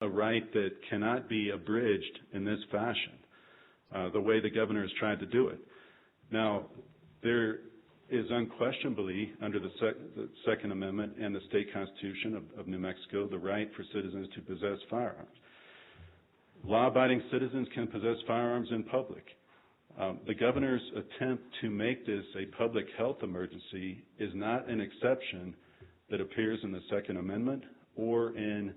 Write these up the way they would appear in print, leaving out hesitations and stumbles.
a right that cannot be abridged in this fashion, the way the governor has tried to do it. Now, there is unquestionably, under the Second Amendment and the state constitution of New Mexico, the right for citizens to possess firearms. Law-abiding citizens can possess firearms in public. The governor's attempt to make this a public health emergency is not an exception that appears in the Second Amendment or in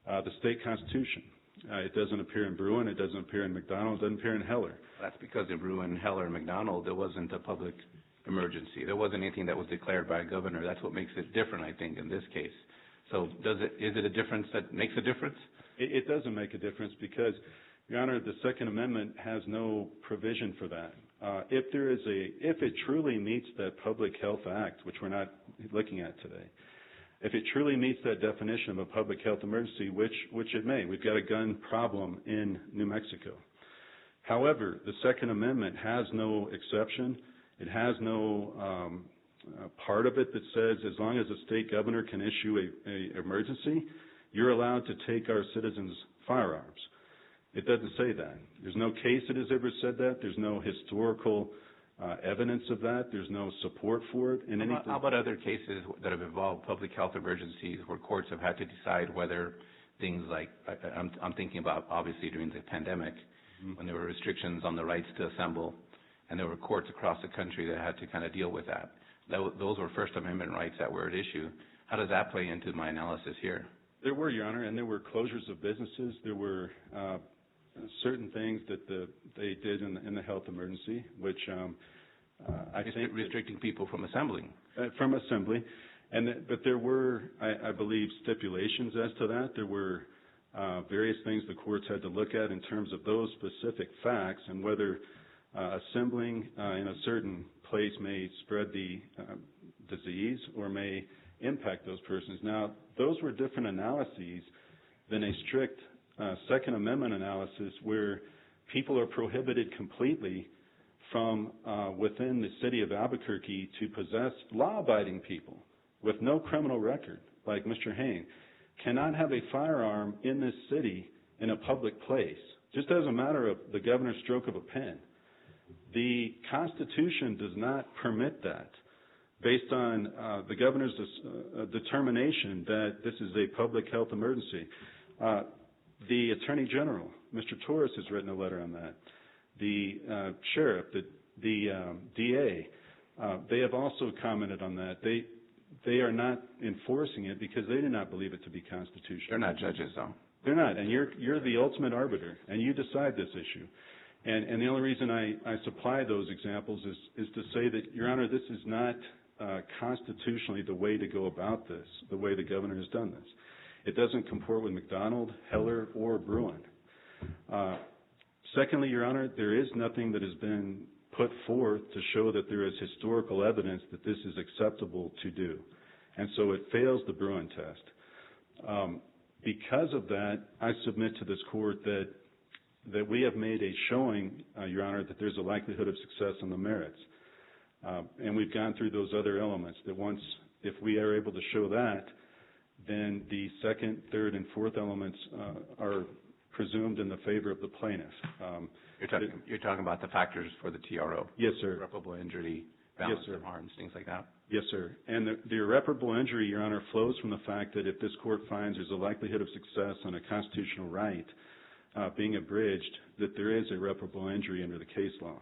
the state constitution. It doesn't appear in Bruin, it doesn't appear in McDonald, it doesn't appear in Heller. That's because in Bruin, Heller, and McDonald, there wasn't a public emergency. There wasn't anything that was declared by a governor. That's what makes it different, I think, in this case. So is it a difference that makes a difference? It doesn't make a difference because, Your Honor, the Second Amendment has no provision for that. If it truly meets that Public Health Act, which we're not looking at today, if it truly meets that definition of a public health emergency, which it may, we've got a gun problem in New Mexico. However, the Second Amendment has no exception. It has no part of it that says as long as a state governor can issue an emergency, you're allowed to take our citizens' firearms. It doesn't say that. There's no case that has ever said that. There's no historical evidence of that. There's no support for it in anything. How about other cases that have involved public health emergencies where courts have had to decide whether things like, I'm thinking about obviously during the pandemic, when there were restrictions on the rights to assemble, and there were courts across the country that had to kind of deal with that. Those were First Amendment rights that were at issue. How does that play into my analysis here? There were, Your Honor, and there were closures of businesses. There were certain things that they did in the health emergency, which I think restricting people from assembling. From assembly, but there were, I believe, stipulations as to that. There were various things the courts had to look at in terms of those specific facts and whether assembling in a certain place may spread the disease or may impact those persons. Now, those were different analyses than a strict Second Amendment analysis where people are prohibited completely from within the city of Albuquerque to possess law-abiding people with no criminal record, like Mr. Hain, cannot have a firearm in this city in a public place, just as a matter of the governor's stroke of a pen. The Constitution does not permit that based on the governor's determination that this is a public health emergency. The Attorney General, Mr. Torres, has written a letter on that. The sheriff, the DA, they have also commented on that. They are not enforcing it because they do not believe it to be constitutional. They're not judges, though. They're not, and you're the ultimate arbiter, and you decide this issue. And the only reason I supply those examples is to say that, Your Honor, this is not constitutionally the way to go about this, the way the governor has done this. It doesn't comport with McDonald, Heller, or Bruin. Secondly, Your Honor, there is nothing that has been put forth to show that there is historical evidence that this is acceptable to do. And so it fails the Bruin test. Because of that, I submit to this court that we have made a showing, Your Honor, that there's a likelihood of success on the merits. And we've gone through those other elements that once, if we are able to show that, then the second, third, and fourth elements are presumed in the favor of the plaintiff. You're talking about the factors for the TRO? Yes, sir. Irreparable injury, balance of harms, things like that? Yes, sir. And the irreparable injury, Your Honor, flows from the fact that if this court finds there's a likelihood of success on a constitutional right being abridged, that there is irreparable injury under the case law.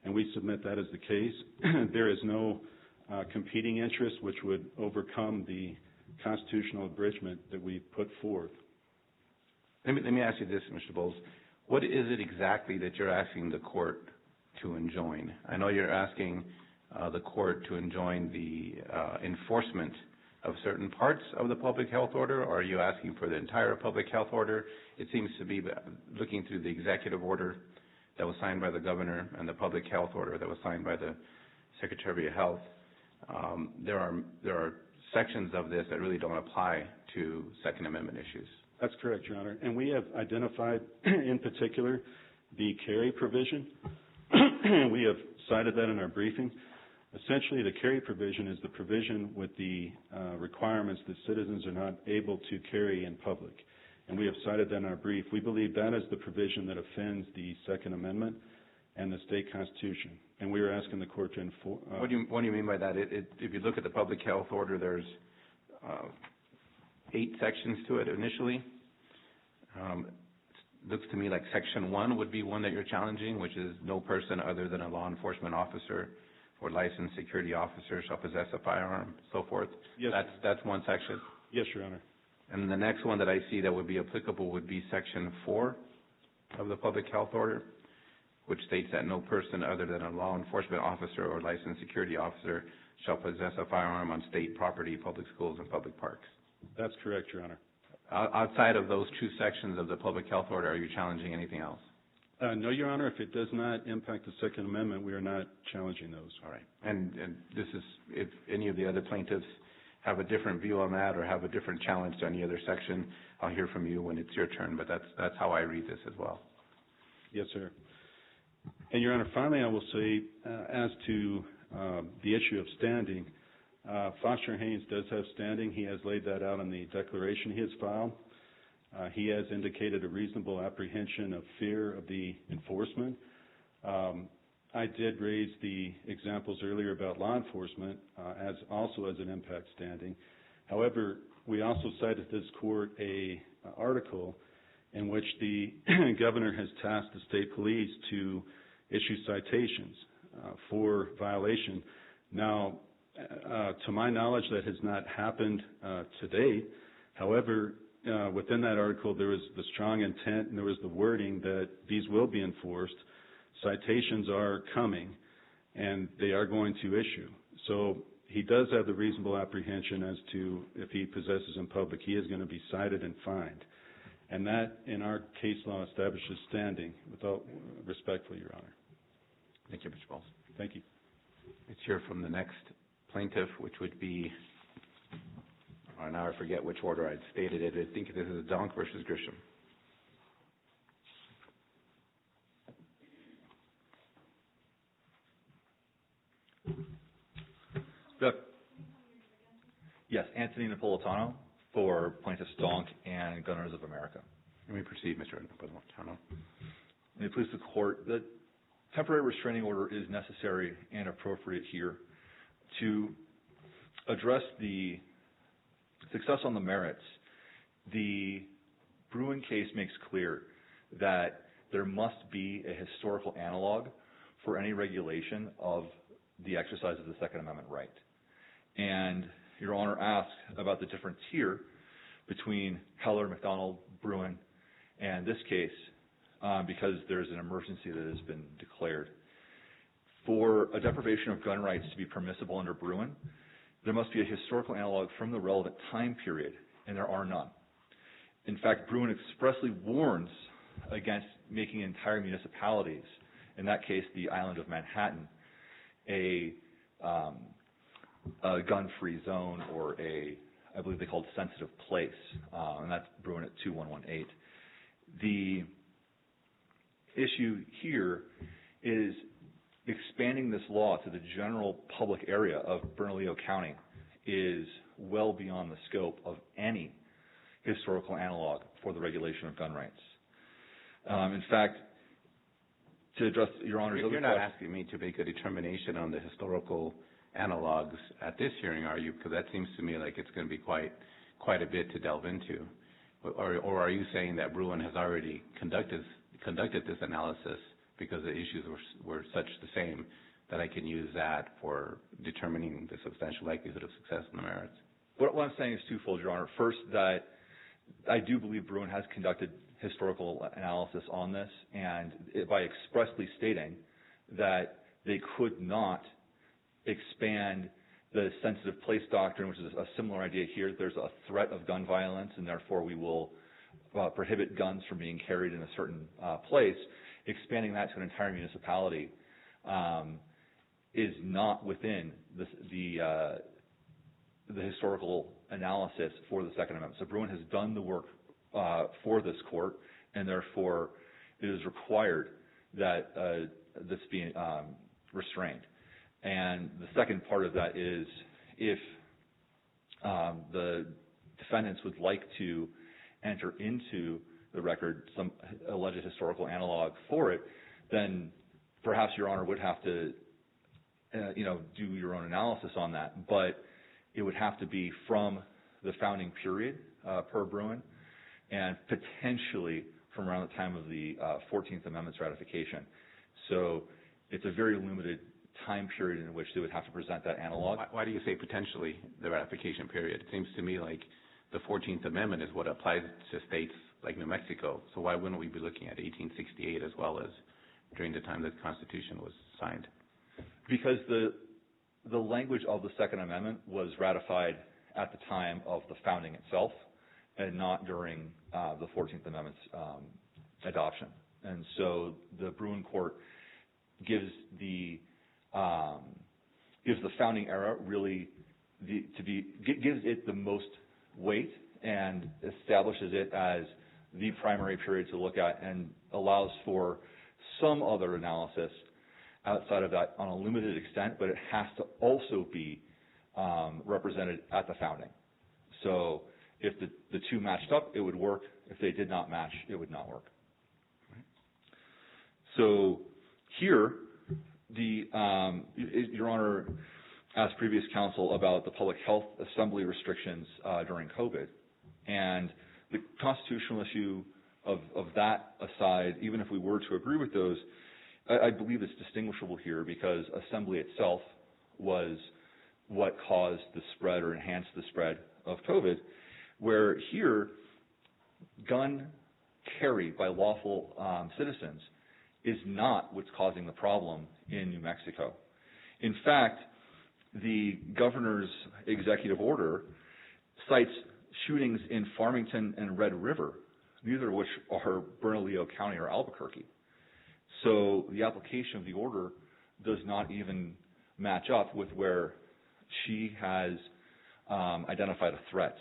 And we submit that as the case. There is no competing interest which would overcome the constitutional abridgment that we put forth. Let me ask you this, Mr. Bowles. What is it exactly that you're asking the court to enjoin? I know you're asking the court to enjoin the enforcement of certain parts of the public health order, or are you asking for the entire public health order? It seems to be looking through the executive order that was signed by the governor and the public health order that was signed by the Secretary of Health. There are sections of this that really don't apply to Second Amendment issues. That's correct, Your Honor. And we have identified, in particular, the carry provision. We have cited that in our briefing. Essentially, the carry provision is the provision with the requirements that citizens are not able to carry in public. and we have cited that in our brief. We believe that is the provision that offends the Second Amendment and the state constitution, and we are asking the court to enforce. What do you mean by that? If you look at the public health order, there's 8 sections to it initially. Looks to me like Section 1 would be one that you're challenging, which is no person other than a law enforcement officer or licensed security officer shall possess a firearm, so forth. Yes. That's one section. Yes, Your Honor. And the next one that I see that would be applicable would be Section 4 of the public health order, which states that no person other than a law enforcement officer or licensed security officer shall possess a firearm on state property, public schools, and public parks. That's correct, Your Honor. Outside of those 2 sections of the public health order, are you challenging anything else? No, Your Honor. If it does not impact the Second Amendment, we are not challenging those. All right. And this is, if any of the other plaintiffs have a different view on that or have a different challenge to any other section, I'll hear from you when it's your turn, but that's how I read this as well. Yes, sir. And, Your Honor, finally, I will say, as to the issue of standing, Foster Haynes does have standing. He has laid that out in the declaration he has filed. He has indicated a reasonable apprehension of fear of the enforcement. I did raise the examples earlier about law enforcement as an impact standing. However, we also cited this court a article in which the governor has tasked the state police to issue citations for violation. Now, to my knowledge, that has not happened to date. However, within that article, there was the strong intent and there was the wording that these will be enforced. Citations are coming, and they are going to issue. So he does have the reasonable apprehension as to if he possesses in public, he is going to be cited and fined. And that, in our case law, establishes standing, without respectfully, Your Honor. Thank you, Mr. Bowles. Thank you. Let's hear from the next plaintiff, which would be, now I forget which order I'd stated it. I think this is Donk versus Grisham. Yes, Anthony Napolitano for plaintiffs Donk and Gunners of America. Let me proceed, Mr. Napolitano. May it please the court, the temporary restraining order is necessary and appropriate here to address the success on the merits. The Bruin case makes clear that there must be a historical analog for any regulation of the exercise of the Second Amendment right. And Your Honor asked about the difference here between Heller, McDonald, Bruin, and this case because there's an emergency that has been declared. For a deprivation of gun rights to be permissible under Bruin, there must be a historical analog from the relevant time period, and there are none. In fact, Bruin expressly warns against making entire municipalities, in that case the island of Manhattan, a gun-free zone or I believe they called sensitive place, and that's Bruin at 2118. The issue here is expanding this law to the general public area of Bernalillo County is well beyond the scope of any historical analog for the regulation of gun rights. In fact, to address Your Honor's other question... You're not asking me to make a determination on the historical analogs at this hearing, are you? Because that seems to me like it's going to be quite a bit to delve into. Or are you saying that Bruin has already conducted this analysis because the issues were such the same that I can use that for determining the substantial likelihood of success in the merits? What I'm saying is twofold, Your Honor. First, that I do believe Bruin has conducted historical analysis on this, and by expressly stating that they could not expand the sensitive place doctrine, which is a similar idea here. There's a threat of gun violence, and therefore we will prohibit guns from being carried in a certain place. Expanding that to an entire municipality is not within the historical analysis for the Second Amendment. So Bruin has done the work for this court, and therefore it is required that this be restrained. And the second part of that is if the defendants would like to enter into the record some alleged historical analog for it, then perhaps Your Honor would have to, do your own analysis on that. But it would have to be from the founding period per Bruin, and potentially from around the time of the 14th Amendment's ratification. So it's a very limited time period in which they would have to present that analog. Why do you say potentially the ratification period? It seems to me like the 14th Amendment is what applies to states like New Mexico. So why wouldn't we be looking at 1868 as well as during the time that the Constitution was signed? Because the language of the Second Amendment was ratified at the time of the founding itself, and not during the 14th Amendment's adoption. And so the Bruin Court gives the founding era really gives it the most weight and establishes it as the primary period to look at, and allows for some other analysis outside of that on a limited extent, but it has to also be represented at the founding. So if the two matched up, it would work. If they did not match, it would not work. So here, Your Honor asked previous counsel about the public health assembly restrictions during COVID. And the constitutional issue of that aside, even if we were to agree with those, I believe it's distinguishable here because assembly itself was what caused the spread or enhanced the spread of COVID, where here, gun carry by lawful citizens is not what's causing the problem in New Mexico. In fact, the governor's executive order cites shootings in Farmington and Red River, neither of which are Bernalillo County or Albuquerque. So the application of the order does not even match up with where she has identified a threat.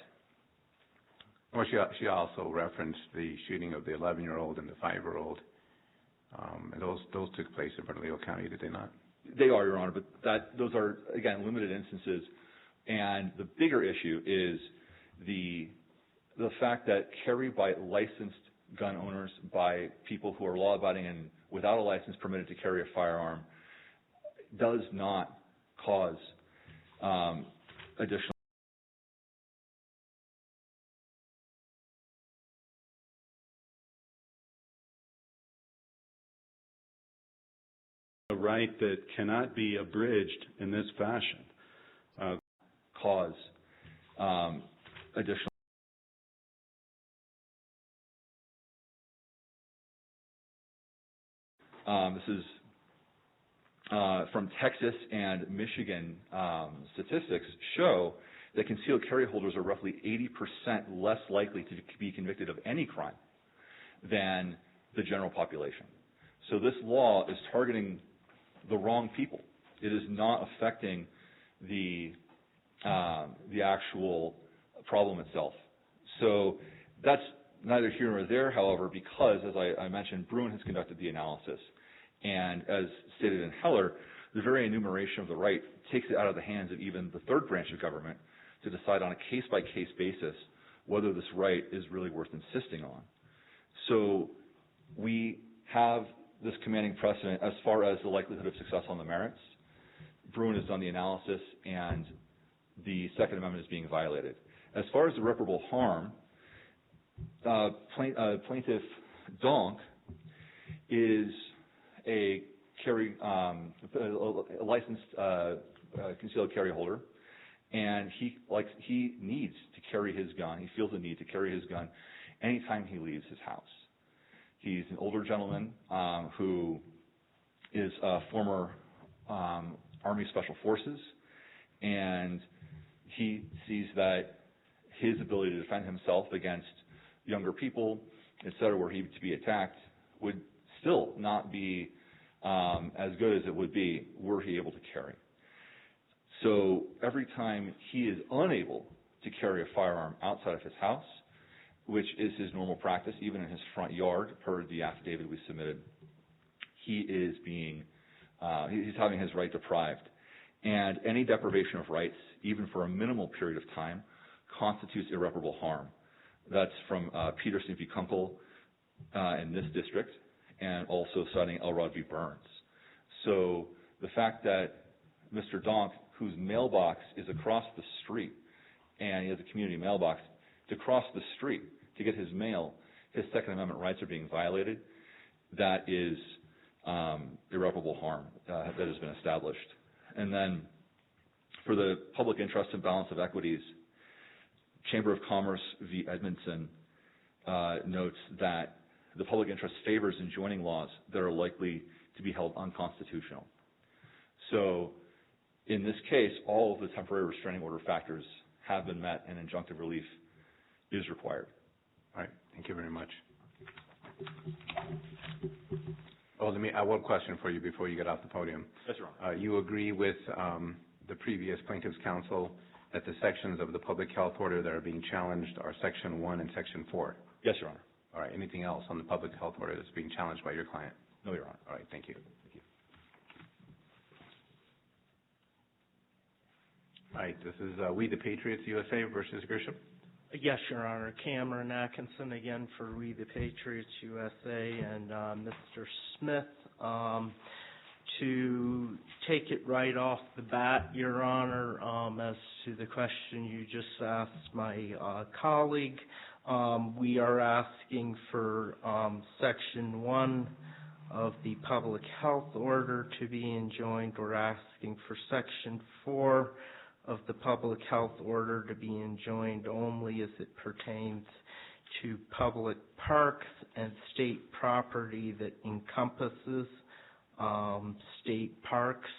Well, she also referenced the shooting of the 11-year-old and the 5-year-old. And those took place in Bernalillo County, did they not? They are, Your Honor, but those are, again, limited instances. And the bigger issue is the fact that carry by licensed gun owners, by people who are law-abiding and without a license permitted to carry a firearm, does not cause additional. A right that cannot be abridged in this fashion. Cause additional. This is from Texas and Michigan statistics show that concealed carry holders are roughly 80% less likely to be convicted of any crime than the general population. So this law is targeting the wrong people. It is not affecting the actual problem itself. So that's neither here nor there, however, because, as I mentioned, Bruin has conducted the analysis. And as stated in Heller, the very enumeration of the right takes it out of the hands of even the third branch of government to decide on a case-by-case basis whether this right is really worth insisting on. So we have this commanding precedent as far as the likelihood of success on the merits. Bruin has done the analysis, and the Second Amendment is being violated. As far as irreparable harm, Plaintiff Donk is a licensed concealed carry holder, and he needs to carry his gun. He feels the need to carry his gun anytime he leaves his house. He's an older gentleman who is a former Army Special Forces, and he sees that his ability to defend himself against younger people, et cetera, were he to be attacked, would still not be as good as it would be were he able to carry. So every time he is unable to carry a firearm outside of his house, which is his normal practice, even in his front yard, per the affidavit we submitted, he is he's having his right deprived. And any deprivation of rights, even for a minimal period of time, constitutes irreparable harm. That's from Peterson v. Kunkel in this district, and also citing Elrod v. Burns. So the fact that Mr. Donk, whose mailbox is across the street, and he has a community mailbox, to cross the street to get his mail, his Second Amendment rights are being violated, that is irreparable harm that has been established. And then for the public interest and balance of equities, Chamber of Commerce v. Edmondson notes that the public interest favors enjoining laws that are likely to be held unconstitutional. So in this case, all of the temporary restraining order factors have been met, and injunctive relief is required. All right. Thank you very much. Oh, I have one question for you before you get off the podium. Yes, Your Honor. You agree with the previous plaintiff's counsel that the sections of the public health order that are being challenged are Section 1 and Section 4? Yes, Your Honor. All right. Anything else on the public health order that's being challenged by your client? No, Your Honor. All right. Thank you. All right. This is We the Patriots USA versus Grisham. Yes, Your Honor. Cameron Atkinson again for We the Patriots USA, and Mr. Smith. To take it right off the bat, Your Honor, as to the question you just asked my colleague, we are asking for Section 1 of the public health order to be enjoined. We're asking for Section 4 of the public health order to be enjoined only as it pertains to public parks and state property that encompasses state parks.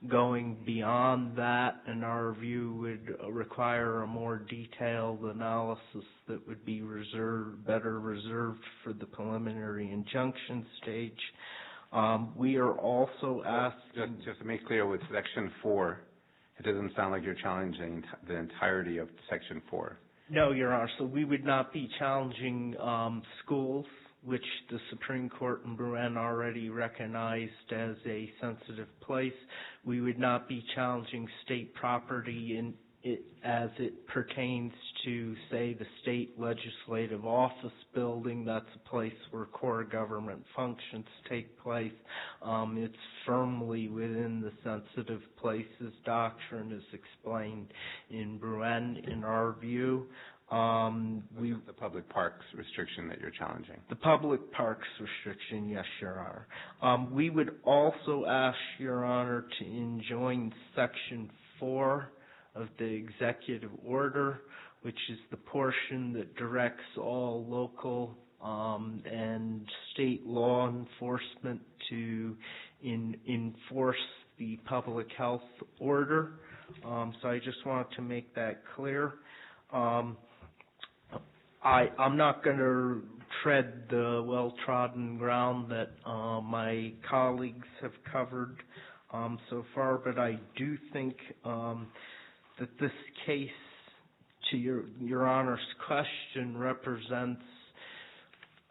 Going beyond that, in our view, would require a more detailed analysis that would be better reserved for the preliminary injunction stage. We are also asking... Just to make clear, with Section 4, it doesn't sound like you're challenging the entirety of Section 4. No, Your Honor. So we would not be challenging schools, which the Supreme Court in Bruin already recognized as a sensitive place. We would not be challenging state property as it pertains to, say, the state legislative office building. That's a place where core government functions take place. It's firmly within the sensitive places doctrine as explained in Bruin, in our view. The public parks restriction that you're challenging. The public parks restriction, yes, Your Honor. We would also ask, Your Honor, to enjoin Section 4 of the executive order, which is the portion that directs all local and state law enforcement to enforce the public health order. So I just wanted to make that clear. I'm not going to tread the well-trodden ground that my colleagues have covered so far, but I do think that this case, to Your Honor's question, represents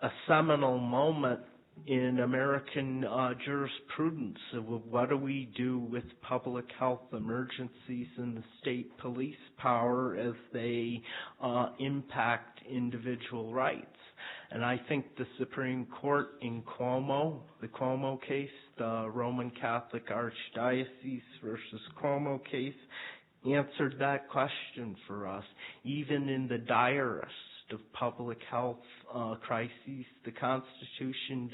a seminal moment in American jurisprudence of what do we do with public health emergencies and the state police power as they impact individual rights. And I think the Supreme Court in Cuomo, the Cuomo case, the Roman Catholic Archdiocese versus Cuomo case, answered that question for us. Even in the direst of public health crises, the Constitution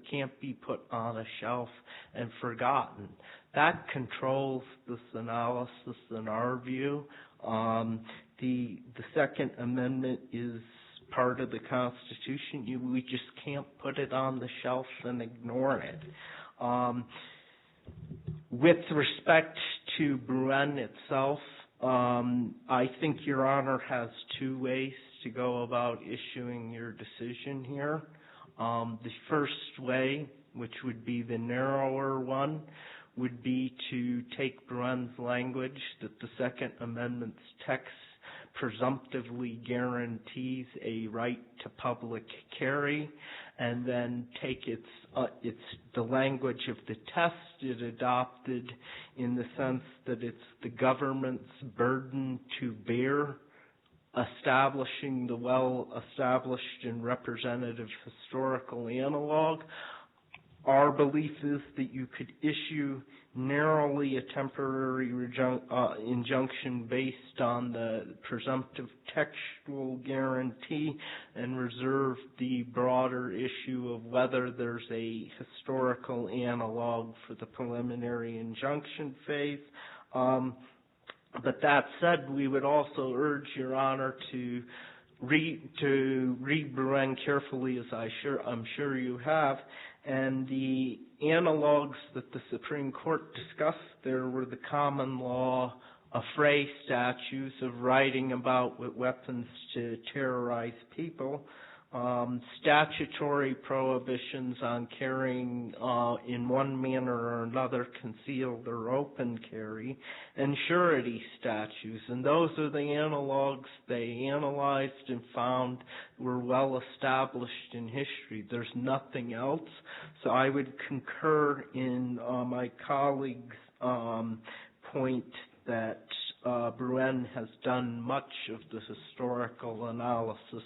can't be put on a shelf and forgotten. That controls this analysis in our view. The Second Amendment is part of the Constitution. We just can't put it on the shelf and ignore it. With respect to Bruin itself, I think Your Honor has two ways to go about issuing your decision here. The first way, which would be the narrower one, would be to take Bruin's language that the Second Amendment's text presumptively guarantees a right to public carry, and then take the language of the test it adopted in the sense that it's the government's burden to bear establishing the well-established and representative historical analog. Our belief is that you could issue narrowly a temporary injunction based on the presumptive textual guarantee and reserve the broader issue of whether there's a historical analog for the preliminary injunction phase. But that said, we would also urge Your Honor to read Bruen carefully, as I'm sure you have, and the analogs that the Supreme Court discussed there were the common law affray statutes of writing about with weapons to terrorize people, statutory prohibitions on carrying in one manner or another concealed or open carry, and surety statutes. And those are the analogs they analyzed and found were well established in history. There's nothing else. So I would concur in my colleague's point that Bruen has done much of the historical analysis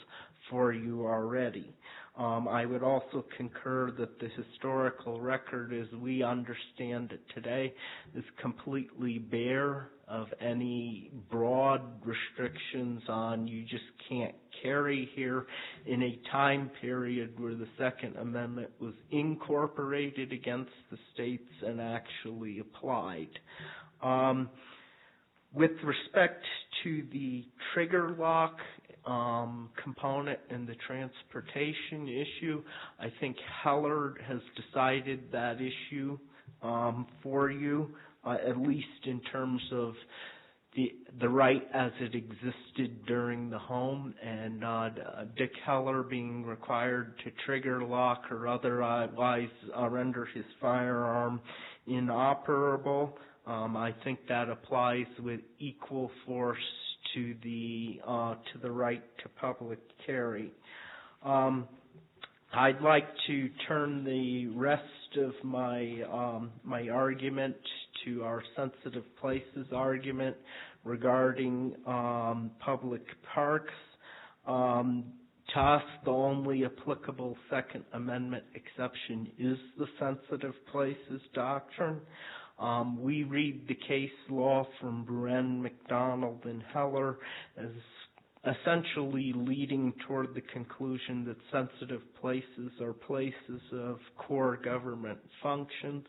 for you already. I would also concur that the historical record as we understand it today is completely bare of any broad restrictions on you just can't carry here in a time period where the Second Amendment was incorporated against the states and actually applied. With respect to the trigger lock component and the transportation issue, I think Heller has decided that issue for you, at least in terms of the right as it existed during the home, and Dick Heller being required to trigger lock or otherwise render his firearm inoperable. I think that applies with equal force to the right to public carry. I'd like to turn the rest of my argument to our sensitive places argument regarding public parks. To us, the only applicable Second Amendment exception is the sensitive places doctrine. We read the case law from Bruen, McDonald, and Heller as essentially leading toward the conclusion that sensitive places are places of core government functions.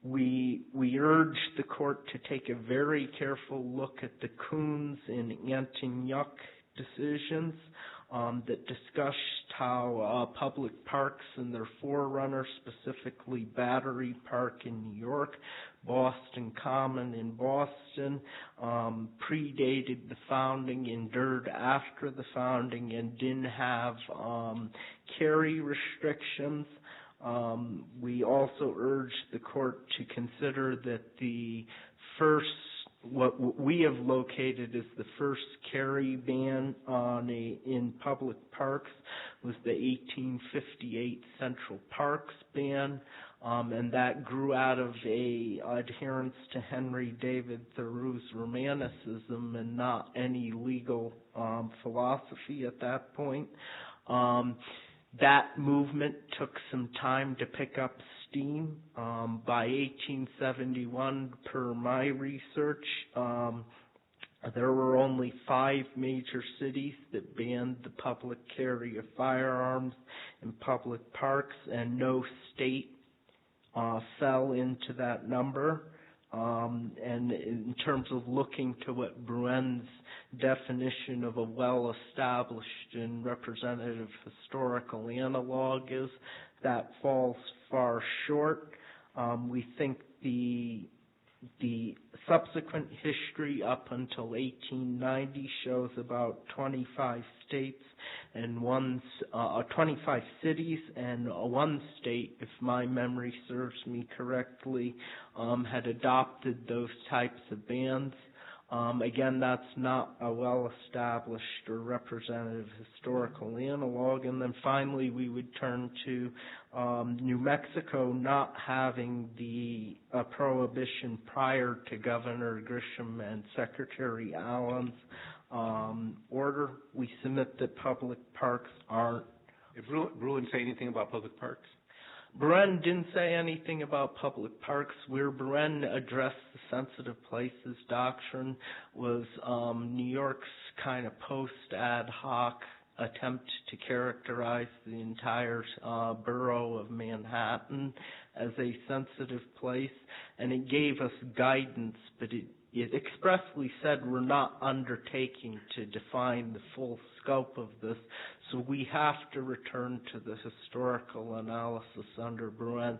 We urge the court to take a very careful look at the Coons and Antonyuk decisions that discussed how public parks and their forerunners, specifically Battery Park in New York, Boston Common in Boston, predated the founding, endured after the founding, and didn't have carry restrictions. We also urge the court to consider that the first, what we have located as the first carry ban in public parks was the 1858 Central Parks ban, and that grew out of a adherence to Henry David Thoreau's Romanticism and not any legal philosophy at that point. That movement took some time to pick up steam. By 1871, per my research, there were only 5 major cities that banned the public carry of firearms in public parks, and no state fell into that number. And in terms of looking to what Bruen's definition of a well-established and representative historical analog is, that falls far short. We think the subsequent history up until 1890 shows about 25 states and 25 cities and one state, if my memory serves me correctly, had adopted those types of bans. Again, that's not a well-established or representative historical analog. And then finally, we would turn to New Mexico not having the prohibition prior to Governor Grisham and Secretary Allen's order. We submit that public parks aren't. Did Bruin say anything about public parks? Bren didn't say anything about public parks. Where Bren addressed the sensitive places doctrine was New York's kind of post-ad hoc attempt to characterize the entire borough of Manhattan as a sensitive place, and it gave us guidance, but it expressly said we're not undertaking to define the full scope of this, so we have to return to the historical analysis under Bruin.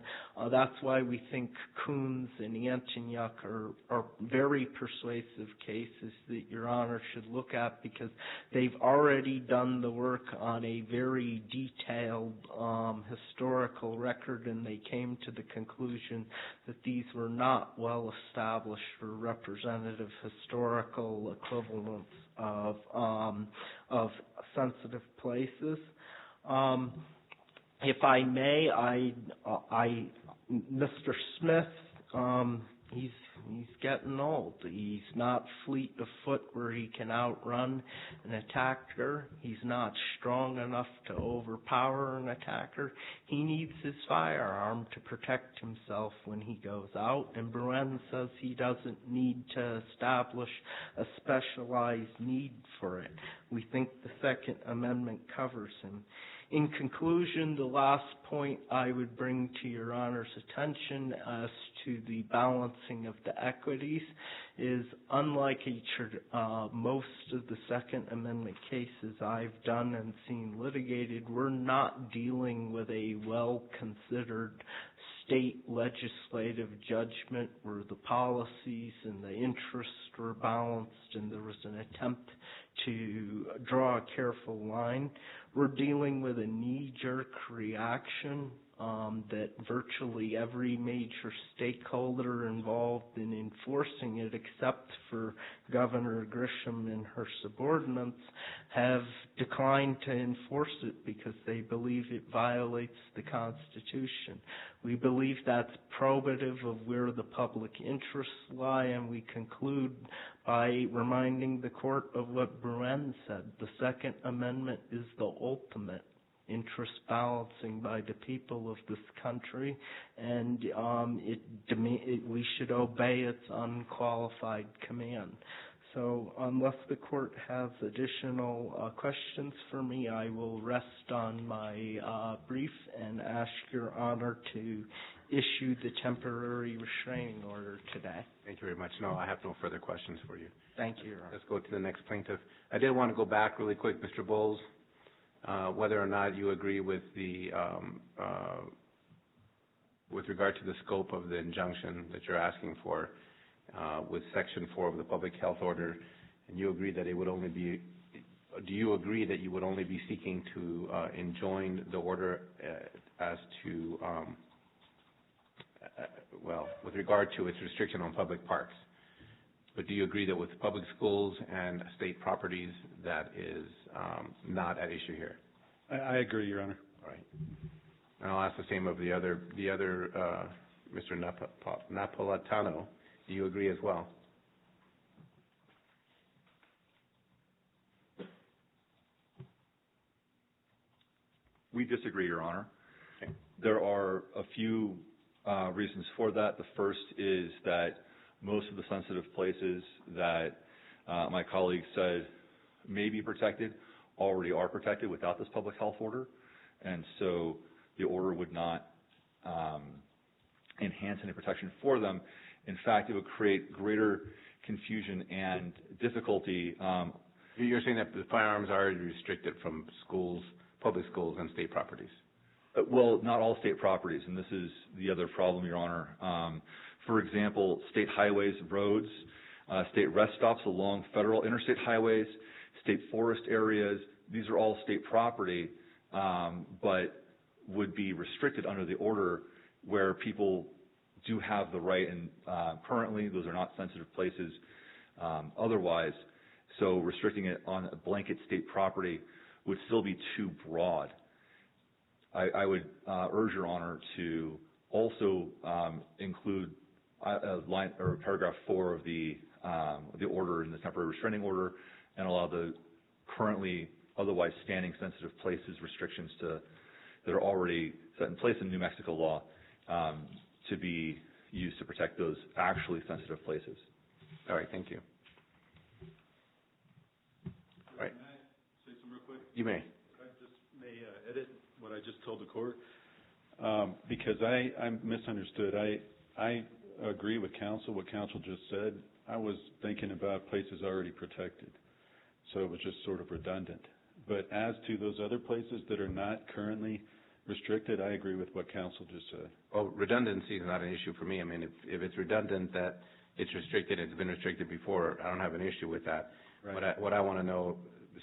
That's why we think Coons and Antonyuk are very persuasive cases that Your Honor should look at, because they've already done the work on a very detailed historical record, and they came to the conclusion that these were not well established or representative historical equivalents of sensitive places. If I may, Mr. Smith, he's getting old. He's not fleet of foot where he can outrun an attacker. He's not strong enough to overpower an attacker. He needs his firearm to protect himself when he goes out, and Bruin says he doesn't need to establish a specialized need for it. We think the Second Amendment covers him. In conclusion, the last point I would bring to Your Honor's attention as to the balancing of the equities is, unlike most of the Second Amendment cases I've done and seen litigated, we're not dealing with a well-considered state legislative judgment where the policies and the interests were balanced and there was an attempt to draw a careful line. We're dealing with a knee-jerk reaction that virtually every major stakeholder involved in enforcing it, except for Governor Grisham and her subordinates, have declined to enforce it because they believe it violates the Constitution. We believe that's probative of where the public interests lie, and we conclude by reminding the court of what Bruin said. The Second Amendment is the ultimate interest balancing by the people of this country, and we should obey its unqualified command. So unless the court has additional questions for me, I will rest on my brief and ask Your Honor to issue the temporary restraining order today. Thank you very much. No, I have no further questions for you. Thank you, Your Honor. Let's go to the next plaintiff. I did want to go back really quick, Mr. Bowles, whether or not you agree with the with regard to the scope of the injunction that you're asking for with Section 4 of the Public Health Order, and you agree that it would only be. Do you agree that you would only be seeking to enjoin the order as to with regard to its restriction on public parks? But do you agree that with public schools and state properties that is not at issue here? I agree, Your Honor. All right. And I'll ask the same of the other Mr. Napolitano. Do you agree as well? We disagree, Your Honor. Okay. There are a few reasons for that. The first is that most of the sensitive places that my colleague said may be protected already are protected without this public health order, and so the order would not enhance any protection for them. In fact, it would create greater confusion and difficulty. You're saying that the firearms are restricted from schools, public schools, and state properties? Well, not all state properties, and this is the other problem, Your Honor. For example, state highways, roads, state rest stops along federal interstate highways, state forest areas, these are all state property, but would be restricted under the order where people do have the right, and currently those are not sensitive places otherwise. So restricting it on a blanket state property would still be too broad. I would urge Your Honor to also include line or paragraph 4 of the order in the temporary restraining order and allow the currently otherwise standing sensitive places restrictions that are already set in place in New Mexico law to be used to protect those actually sensitive places. All right, thank you. All right. Can I say something real quick? You may. I just may edit what I just told the court because I misunderstood. I agree with counsel, what counsel just said. I was thinking about places already protected, so it was just sort of redundant. But as to those other places that are not currently restricted, I agree with what counsel just said. Well, redundancy is not an issue for me. I mean, if it's redundant that it's restricted, it's been restricted before, I don't have an issue with that. Right. What I want to know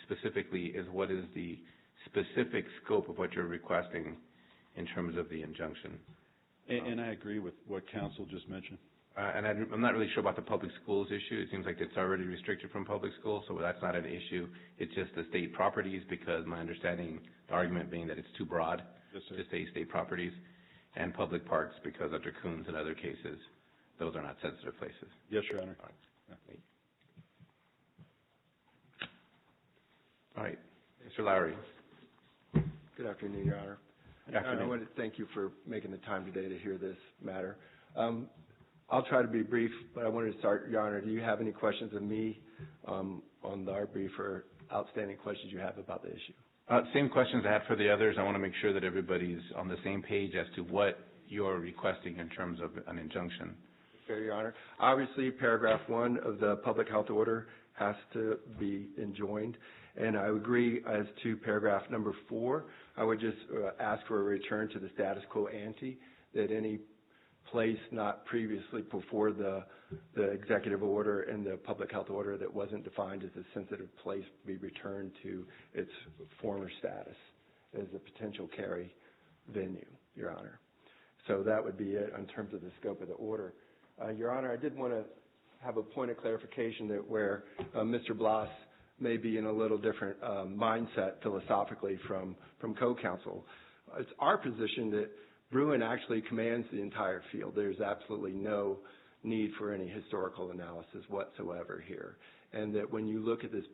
specifically is what is the specific scope of what you're requesting in terms of the injunction. And I agree with what counsel just mentioned. And I'm not really sure about the public schools issue. It seems like it's already restricted from public schools, so that's not an issue. It's just the state properties, because my understanding, the argument being that it's too broad Yes, sir. to say state properties, and public parks, because under Coons and other cases, those are not sensitive places. Yes, Your Honor. All right. Mr. Lowry. Good afternoon, Your Honor. Good afternoon. I want to thank you for making the time today to hear this matter. I'll try to be brief, but I wanted to start, Your Honor, do you have any questions of me on our brief or outstanding questions you have about the issue? Same questions I had for the others. I want to make sure that everybody's on the same page as to what you're requesting in terms of an injunction. Fair, Your Honor. Obviously, paragraph 1 of the public health order has to be enjoined, and I agree as to paragraph number 4. I would just ask for a return to the status quo ante, that any place not previously before the executive order and the public health order that wasn't defined as a sensitive place be returned to its former status as a potential carry venue, Your Honor. So that would be it in terms of the scope of the order. Your Honor, I did want to have a point of clarification that where Mr. Blas may be in a little different mindset philosophically from co-counsel. It's our position that Bruin actually commands the entire field. There's absolutely no need for any historical analysis whatsoever here. And that when you look at this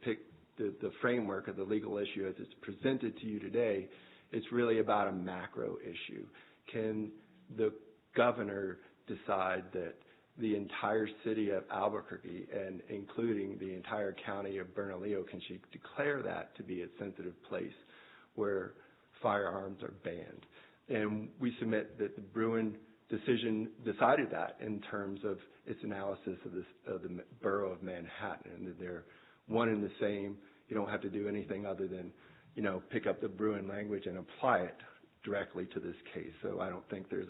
the framework of the legal issue as it's presented to you today, it's really about a macro issue. Can the governor decide that the entire city of Albuquerque, and including the entire county of Bernalillo, can she declare that to be a sensitive place where firearms are banned? And we submit that the Bruin decision decided that in terms of its analysis of the borough of Manhattan, and that they're one and the same. You don't have to do anything other than, pick up the Bruin language and apply it directly to this case. So I don't think there's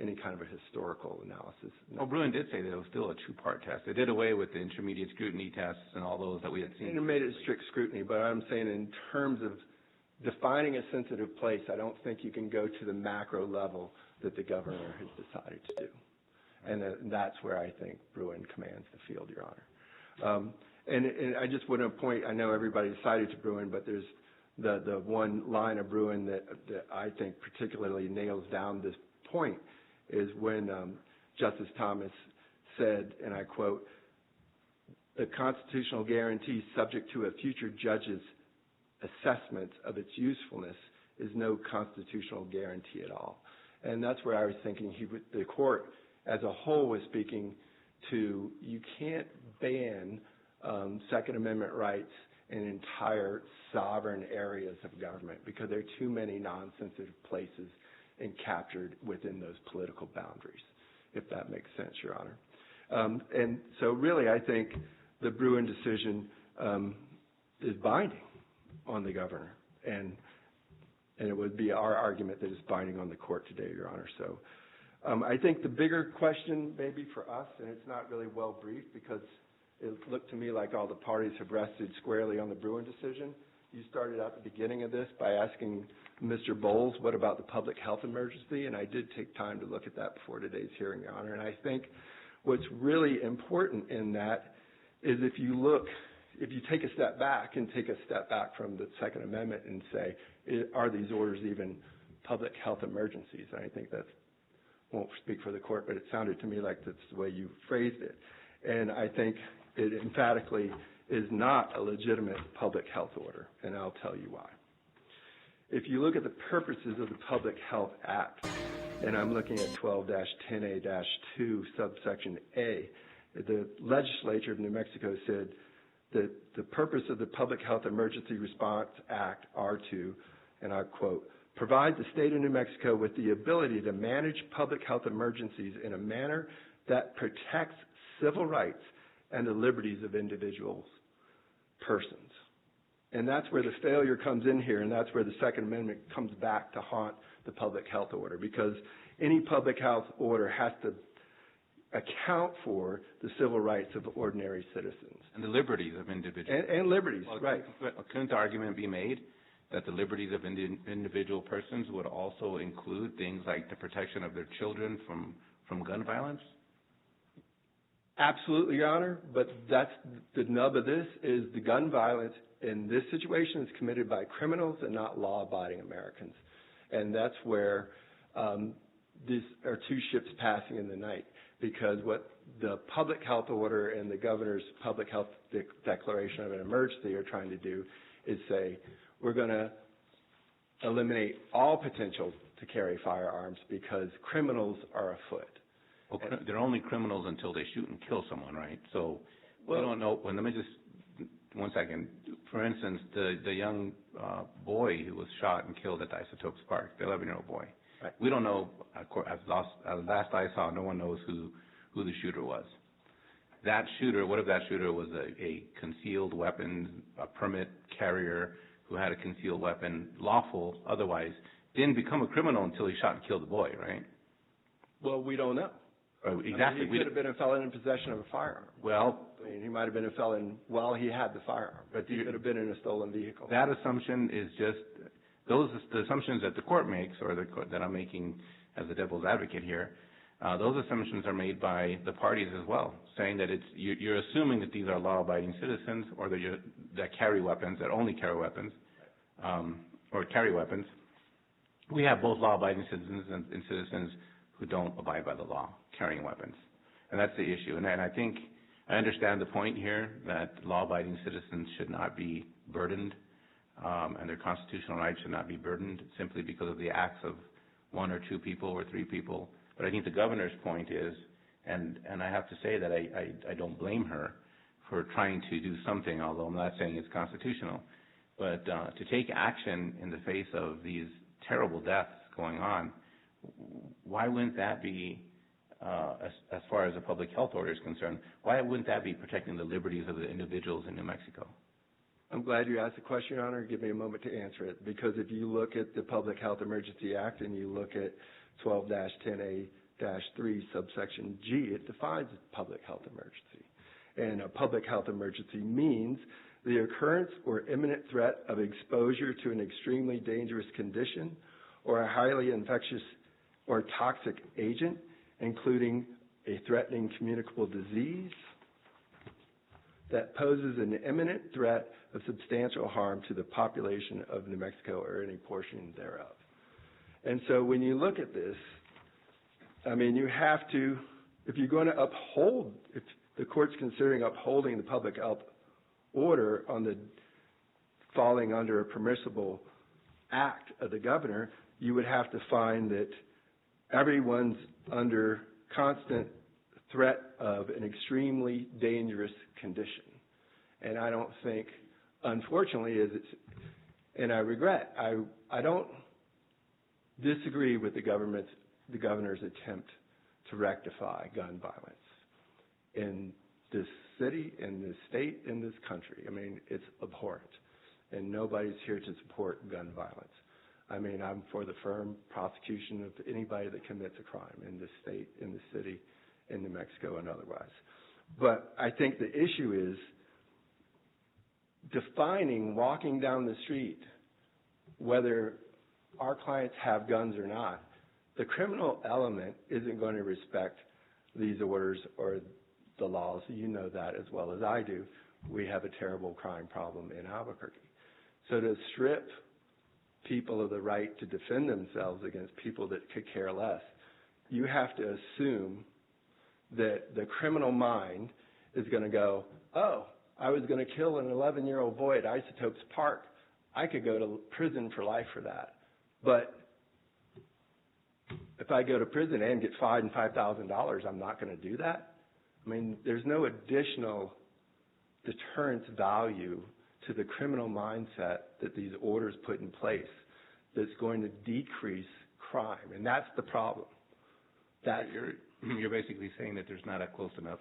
any kind of a historical analysis. Well, Bruin did say that it was still a two-part test. They did away with the intermediate scrutiny tests and all those that we had seen. And it made it strict scrutiny, but I'm saying in terms of defining a sensitive place, I don't think you can go to the macro level that the governor has decided to do. And that's where I think Bruin commands the field, Your Honor. And I just want to point, I know everybody cited to Bruin, but there's the one line of Bruin that I think particularly nails down this point is when Justice Thomas said, and I quote, "The constitutional guarantee subject to a future judge's assessment of its usefulness is no constitutional guarantee at all." And that's where I was thinking the court as a whole was speaking to, you can't ban Second Amendment rights in entire sovereign areas of government because there are too many non-sensitive places and captured within those political boundaries, if that makes sense, Your Honor. And so really I think the Bruin decision is binding on the governor, and it would be our argument that it's binding on the court today, Your Honor. So I think the bigger question maybe for us, and it's not really well briefed because it looked to me like all the parties have rested squarely on the Bruin decision. You started out the beginning of this by asking Mr. Bowles, what about the public health emergency? And I did take time to look at that before today's hearing, Your Honor. And I think what's really important in that is if you take a step back and take a step back from the Second Amendment and say, are these orders even public health emergencies? And I think that won't speak for the court, but it sounded to me like that's the way you phrased it. And I think it emphatically is not a legitimate public health order, and I'll tell you why. If you look at the purposes of the Public Health Act, and I'm looking at 12-10A-2, subsection A, the legislature of New Mexico said that the purpose of the Public Health Emergency Response Act, R2, and I quote, provide the state of New Mexico with the ability to manage public health emergencies in a manner that protects civil rights and the liberties of individuals, persons. And that's where the failure comes in here, and that's where the Second Amendment comes back to haunt the public health order, because any public health order has to account for the civil rights of ordinary citizens. And the liberties of individuals. And liberties, right. Couldn't the argument be made that the liberties of individual persons would also include things like the protection of their children from gun violence? Absolutely, Your Honor, but that's the nub of this, is the gun violence in this situation is committed by criminals and not law-abiding Americans. And that's where these are two ships passing in the night, because what the public health order and the governor's public health declaration of an emergency are trying to do is say, we're going to eliminate all potential to carry firearms because criminals are afoot. Well, they're only criminals until they shoot and kill someone, right? So we don't know. Well, let me just, 1 second. For instance, the young boy who was shot and killed at the Isotopes Park, the 11-year-old boy. Right. We don't know, as last I saw, no one knows who the shooter was. That shooter, what if that shooter was a concealed weapon, a permit carrier who had a concealed weapon, lawful otherwise, didn't become a criminal until he shot and killed the boy, right? Well, we don't know. Exactly. I mean, he could have been a felon in possession of a firearm. Well, I mean, he might have been a felon while he had the firearm, but he could have been in a stolen vehicle. That assumption is just, the assumptions that the court makes, or that I'm making as a devil's advocate here, those assumptions are made by the parties as well, saying that you're assuming that these are law-abiding citizens, or that carry weapons, that only carry weapons, or carry weapons. We have both law-abiding citizens and citizens who don't abide by the law, carrying weapons. And that's the issue. And I think I understand the point here that law-abiding citizens should not be burdened, and their constitutional rights should not be burdened simply because of the acts of one or two people or three people. But I think the governor's point is, and I have to say that I don't blame her for trying to do something, although I'm not saying it's constitutional, but to take action in the face of these terrible deaths going on, why wouldn't that be, as far as the public health order is concerned, why wouldn't that be protecting the liberties of the individuals in New Mexico? I'm glad you asked the question, Your Honor. Give me a moment to answer it. Because if you look at the Public Health Emergency Act and you look at 12-10A-3 subsection G, it defines a public health emergency. And a public health emergency means the occurrence or imminent threat of exposure to an extremely dangerous condition or a highly infectious or toxic agent, including a threatening communicable disease that poses an imminent threat of substantial harm to the population of New Mexico or any portion thereof. And so when you look at this, I mean, you have to, if you're going to uphold, if the court's considering upholding the public health order on the falling under a permissible act of the governor, you would have to find that everyone's under constant threat of an extremely dangerous condition. And I don't think, unfortunately, and I regret, I don't disagree with the governor's attempt to rectify gun violence in this city, in this state, in this country. I mean, it's abhorrent, and nobody's here to support gun violence. I mean, I'm for the firm prosecution of anybody that commits a crime in this state, in the city, in New Mexico, and otherwise. But I think the issue is defining walking down the street, whether our clients have guns or not. The criminal element isn't going to respect these orders or the laws. You know that as well as I do. We have a terrible crime problem in Albuquerque. So to strip people of the right to defend themselves against people that could care less, you have to assume that the criminal mind is going to go, oh, I was going to kill an 11-year-old boy at Isotopes Park, I could go to prison for life for that. But if I go to prison and get fined $5,000, I'm not going to do that. I mean, there's no additional deterrence value to the criminal mindset that these orders put in place that's going to decrease crime, and that's the problem. You're basically saying that there's not a close enough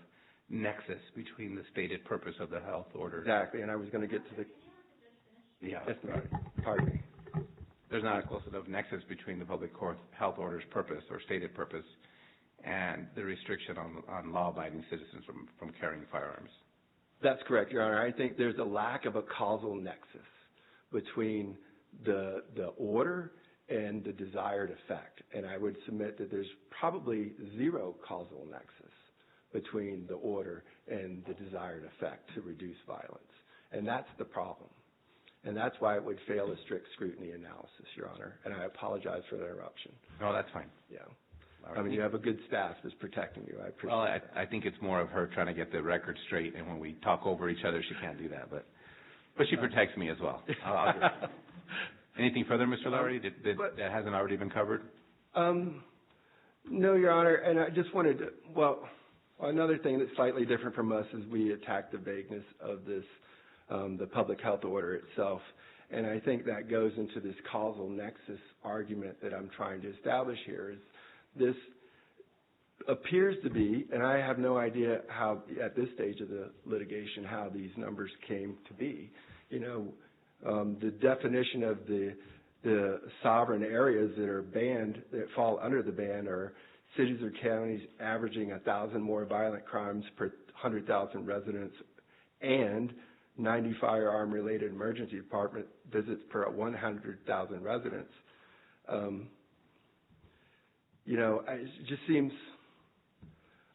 nexus between the stated purpose of the health order. Exactly, and I was going to get to the... Yeah. Yes, pardon me. There's not a close enough nexus between the public health order's purpose or stated purpose and the restriction on law-abiding citizens from carrying firearms. That's correct, Your Honor. I think there's a lack of a causal nexus between the order and the desired effect. And I would submit that there's probably zero causal nexus between the order and the desired effect to reduce violence. And that's the problem. And that's why it would fail a strict scrutiny analysis, Your Honor. And I apologize for the interruption. No, that's fine. Yeah. I mean, you have a good staff that's protecting you. I appreciate that. I think it's more of her trying to get the record straight, and when we talk over each other, she can't do that. But she protects me as well. Anything further, Mr. Lowry, that hasn't already been covered? No, Your Honor, and I just wanted to, another thing that's slightly different from us is we attack the vagueness of this, the public health order itself. And I think that goes into this causal nexus argument that I'm trying to establish here is this appears to be, and I have no idea how, at this stage of the litigation, how these numbers came to be. You know, the definition of the sovereign areas that are banned, that fall under the ban, are cities or counties averaging 1,000 more violent crimes per 100,000 residents and 90 firearm-related emergency department visits per 100,000 residents. You know, it just seems,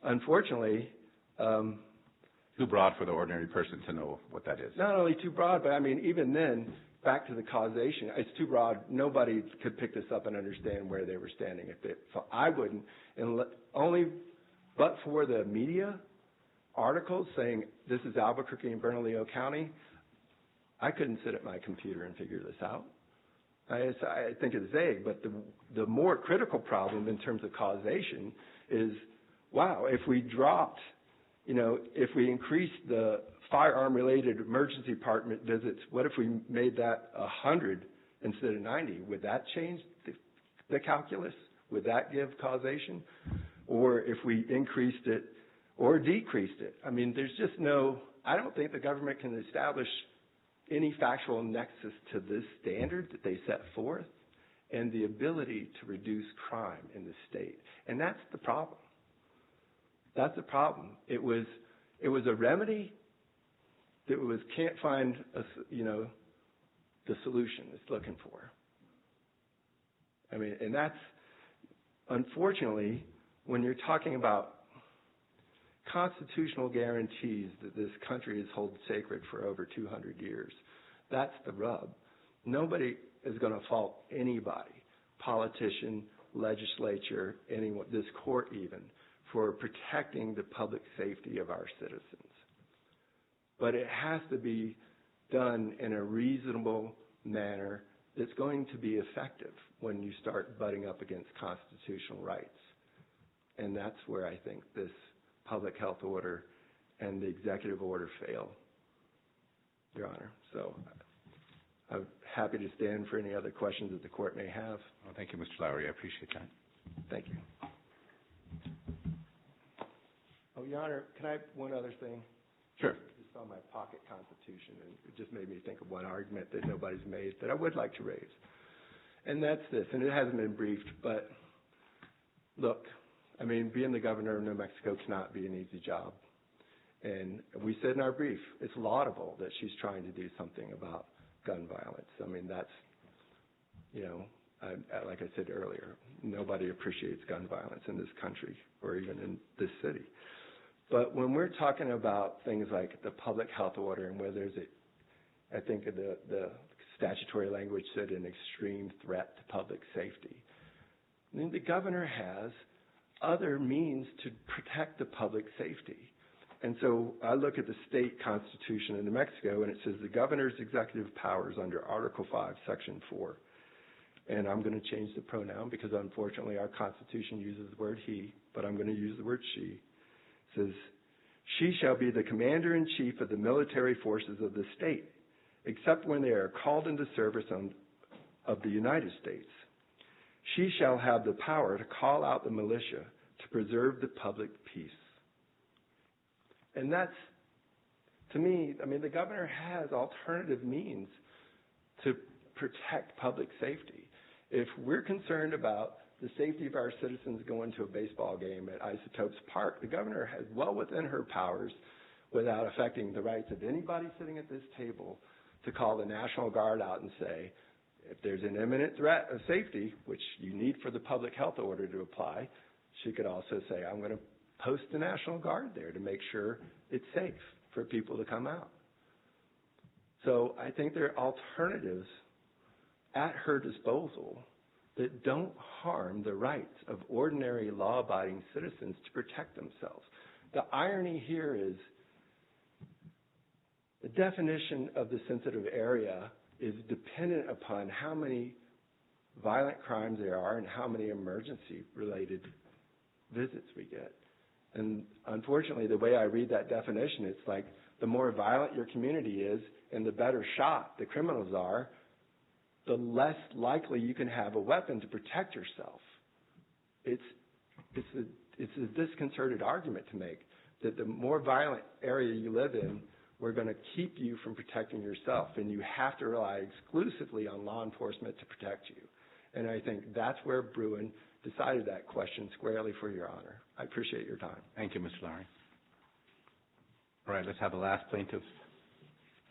unfortunately, too broad for the ordinary person to know what that is. Not only too broad, but I mean, even then, back to the causation, it's too broad. Nobody could pick this up and understand where they were standing. So I wouldn't, but for the media articles saying this is Albuquerque and Bernalillo County, I couldn't sit at my computer and figure this out. I think it's vague, but the more critical problem in terms of causation is, wow, if we dropped, you know, if we increased the firearm-related emergency department visits, what if we made that 100 instead of 90? Would that change the calculus? Would that give causation? Or if we increased it or decreased it? I mean, there's just I don't think the government can establish any factual nexus to this standard that they set forth and the ability to reduce crime in the state. And that's the problem. That's the problem. It was a remedy that can't find the solution it's looking for. I mean, and that's, unfortunately, when you're talking about constitutional guarantees that this country has held sacred for over 200 years, that's the rub. Nobody is going to fault anybody, politician, legislature, anyone, this court even, for protecting the public safety of our citizens. But it has to be done in a reasonable manner that's going to be effective when you start butting up against constitutional rights. And that's where I think this public health order and the executive order fail, Your Honor. So I'm happy to stand for any other questions that the court may have. Well, thank you, Mr. Lowry. I appreciate that. Thank you. Oh, Your Honor, can I have one other thing? Sure. Just on my pocket constitution, and it just made me think of one argument that nobody's made that I would like to raise. And that's this, and it hasn't been briefed, but look, I mean, being the governor of New Mexico cannot be an easy job. And we said in our brief, it's laudable that she's trying to do something about gun violence. I mean, that's, you know, like I said earlier, nobody appreciates gun violence in this country or even in this city. But when we're talking about things like the public health order and where there's I think the statutory language said an extreme threat to public safety, I mean, the governor has other means to protect the public safety. And so I look at the state constitution in New Mexico, and it says the governor's executive powers under Article 5, Section 4. And I'm going to change the pronoun because, unfortunately, our Constitution uses the word he, but I'm going to use the word she. It says, she shall be the commander-in-chief of the military forces of the state, except when they are called into service of the United States. She shall have the power to call out the militia to preserve the public peace. And that's, to me, I mean, the governor has alternative means to protect public safety. If we're concerned about the safety of our citizens going to a baseball game at Isotopes Park, the governor has well within her powers, without affecting the rights of anybody sitting at this table, to call the National Guard out and say, if there's an imminent threat of safety, which you need for the public health order to apply, she could also say, I'm going to post the National Guard there to make sure it's safe for people to come out. So I think there are alternatives at her disposal that don't harm the rights of ordinary law-abiding citizens to protect themselves. The irony here is the definition of the sensitive area is dependent upon how many violent crimes there are and how many emergency-related visits we get. And unfortunately, the way I read that definition, it's like the more violent your community is and the better shot the criminals are, the less likely you can have a weapon to protect yourself. It's a disconcerted argument to make that the more violent area you live in, we're going to keep you from protecting yourself, and you have to rely exclusively on law enforcement to protect you. And I think that's where Bruin decided that question squarely for Your Honor. I appreciate your time. Thank you, Mr. Lowry. All right, let's have the last plaintiff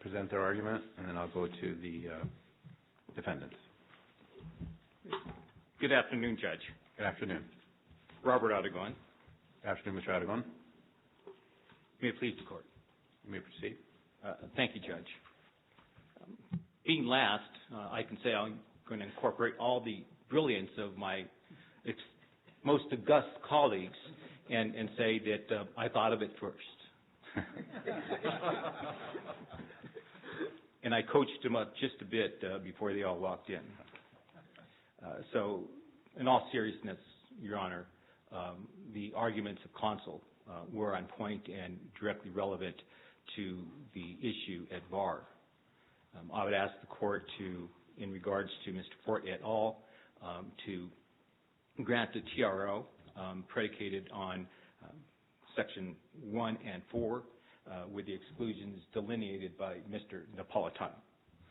present their argument, and then I'll go to the defendants. Good afternoon, Judge. Good afternoon. Robert Aragon. Good afternoon, Mr. Aragon. May it please the Court. You may proceed. Thank you, Judge. Being last, I can say I'm going to incorporate all the brilliance of my most august colleagues and say that I thought of it first. And I coached them up just a bit before they all walked in. So, in all seriousness, Your Honor, the arguments of counsel were on point and directly relevant to the issue at bar. I would ask the Court to, in regards to Mr. Fort et al., to grant the TRO predicated on Section 1 and 4 with the exclusions delineated by Mr. Napolitano.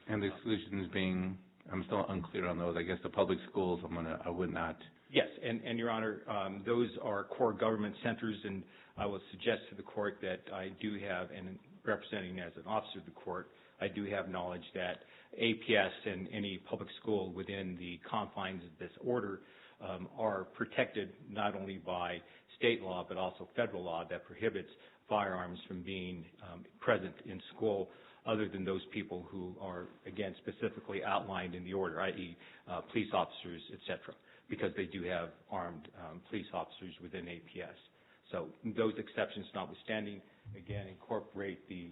And the exclusions being, I'm still unclear on those. I guess the public schools, I would not. Yes, and Your Honor, those are core government centers, and I will suggest to the Court that I do have, and representing as an officer of the Court, I do have knowledge that APS and any public school within the confines of this order are protected not only by state law but also federal law that prohibits firearms from being present in school other than those people who are, again, specifically outlined in the order, i.e. Police officers, et cetera, because they do have armed police officers within APS. So those exceptions notwithstanding, again, incorporate the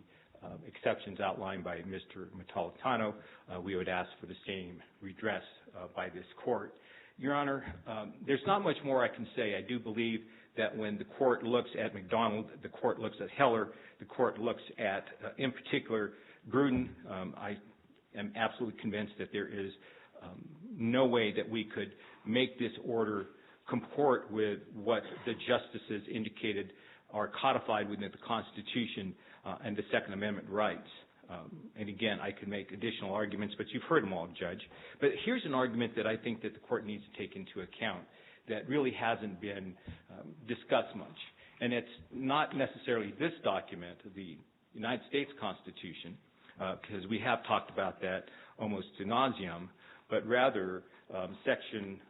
exceptions outlined by Mr. Napolitano. We would ask for the same redress by this Court. Your Honor, there's not much more I can say. I do believe that when the Court looks at McDonald, the Court looks at Heller, the Court looks at, in particular, Gruden, I am absolutely convinced that there is no way that we could make this order comport with what the justices indicated are codified within the Constitution and the Second Amendment rights. And again, I could make additional arguments, but you've heard them all, Judge. But here's an argument that I think that the Court needs to take into account that really hasn't been discussed much. And it's not necessarily this document, the United States Constitution, because we have talked about that almost ad nauseum, but rather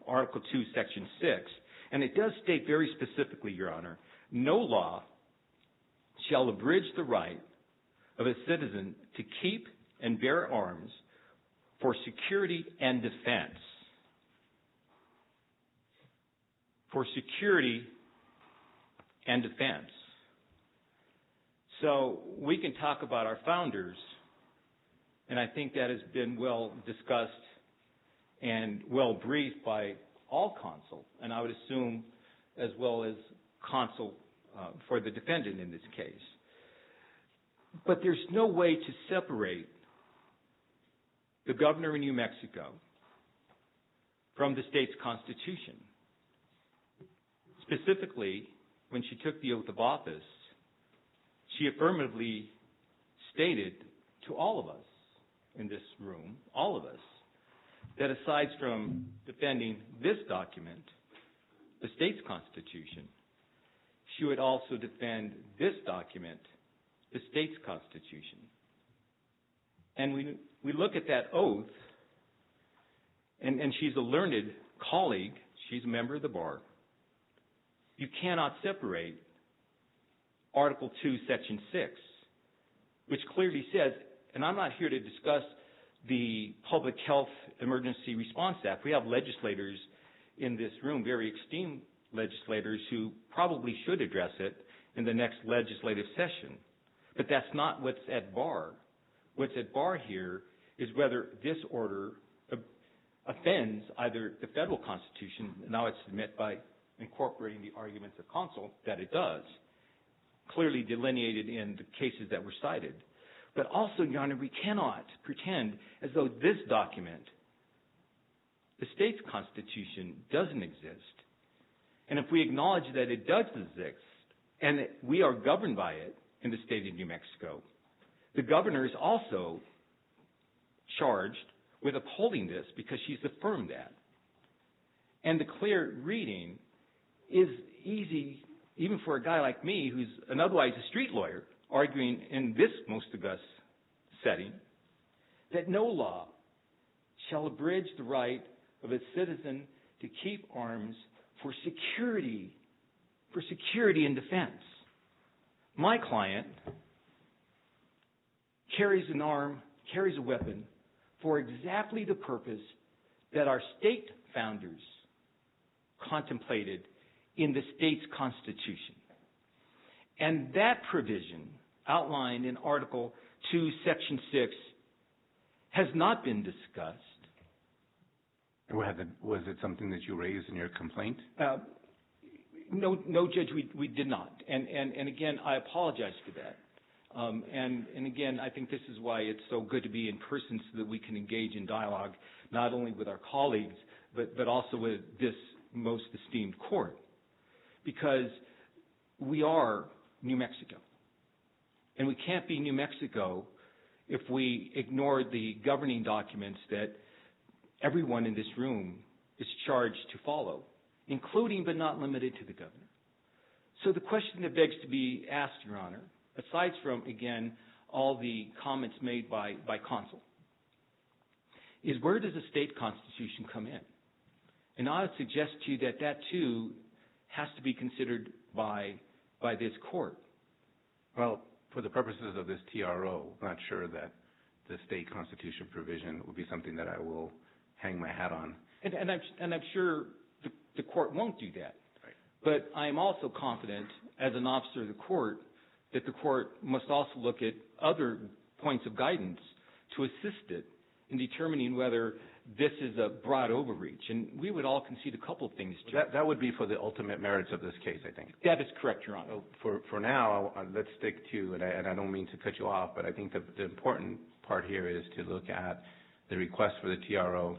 Article 2, Section 6. And it does state very specifically, Your Honor, no law shall abridge the right of a citizen to keep and bear arms for security and defense. For security and defense. So we can talk about our founders, and I think that has been well discussed and well briefed by all counsel, and I would assume as well as counsel for the defendant in this case. But there's no way to separate the governor in New Mexico from the state's constitution. Specifically, when she took the oath of office, she affirmatively stated to all of us in this room, all of us, that aside from defending this document, the state's constitution, she would also defend this document, the state's constitution. And we look at that oath, and she's a learned colleague, she's a member of the bar. You cannot separate Article 2, Section 6, which clearly says, and I'm not here to discuss the Public Health Emergency Response Act. We have legislators in this room, very esteemed legislators, who probably should address it in the next legislative session. But that's not what's at bar. What's at bar here is whether this order offends either the federal constitution, and I would submit by incorporating the arguments of counsel that it does, clearly delineated in the cases that were cited. But also, Your Honor, we cannot pretend as though this document, the state's constitution, doesn't exist. And if we acknowledge that it does exist, and that we are governed by it in the state of New Mexico, the governor is also charged with upholding this because she's affirmed that. And the clear reading is easy, even for a guy like me, who's an otherwise a street lawyer, arguing in this most august setting, that no law shall abridge the right of a citizen to keep arms for security and defense. My client carries an arm, carries a weapon for exactly the purpose that our state founders contemplated in the state's constitution. And that provision outlined in Article 2, Section 6 has not been discussed. Was it something that you raised in your complaint? No, Judge, we did not. And again, I apologize for that. And again, I think this is why it's so good to be in person so that we can engage in dialogue, not only with our colleagues, but also with this most esteemed court. Because we are New Mexico. And we can't be New Mexico if we ignore the governing documents that everyone in this room is charged to follow, including but not limited to the governor. So the question that begs to be asked, Your Honor, aside from, again, all the comments made by counsel, is where does the state constitution come in? And I would suggest to you that that, too, has to be considered by this court. Well, for the purposes of this TRO, I'm not sure that the state constitution provision would be something that I will hang my hat on. And I'm sure the court won't do that. Right. But I am also confident, as an officer of the court, that the court must also look at other points of guidance to assist it in determining whether this is a broad overreach. And we would all concede a couple of things to it. That would be for the ultimate merits of this case, I think. That is correct, Your Honor. For now, let's stick to, and I don't mean to cut you off, but I think the important part here is to look at the request for the TRO,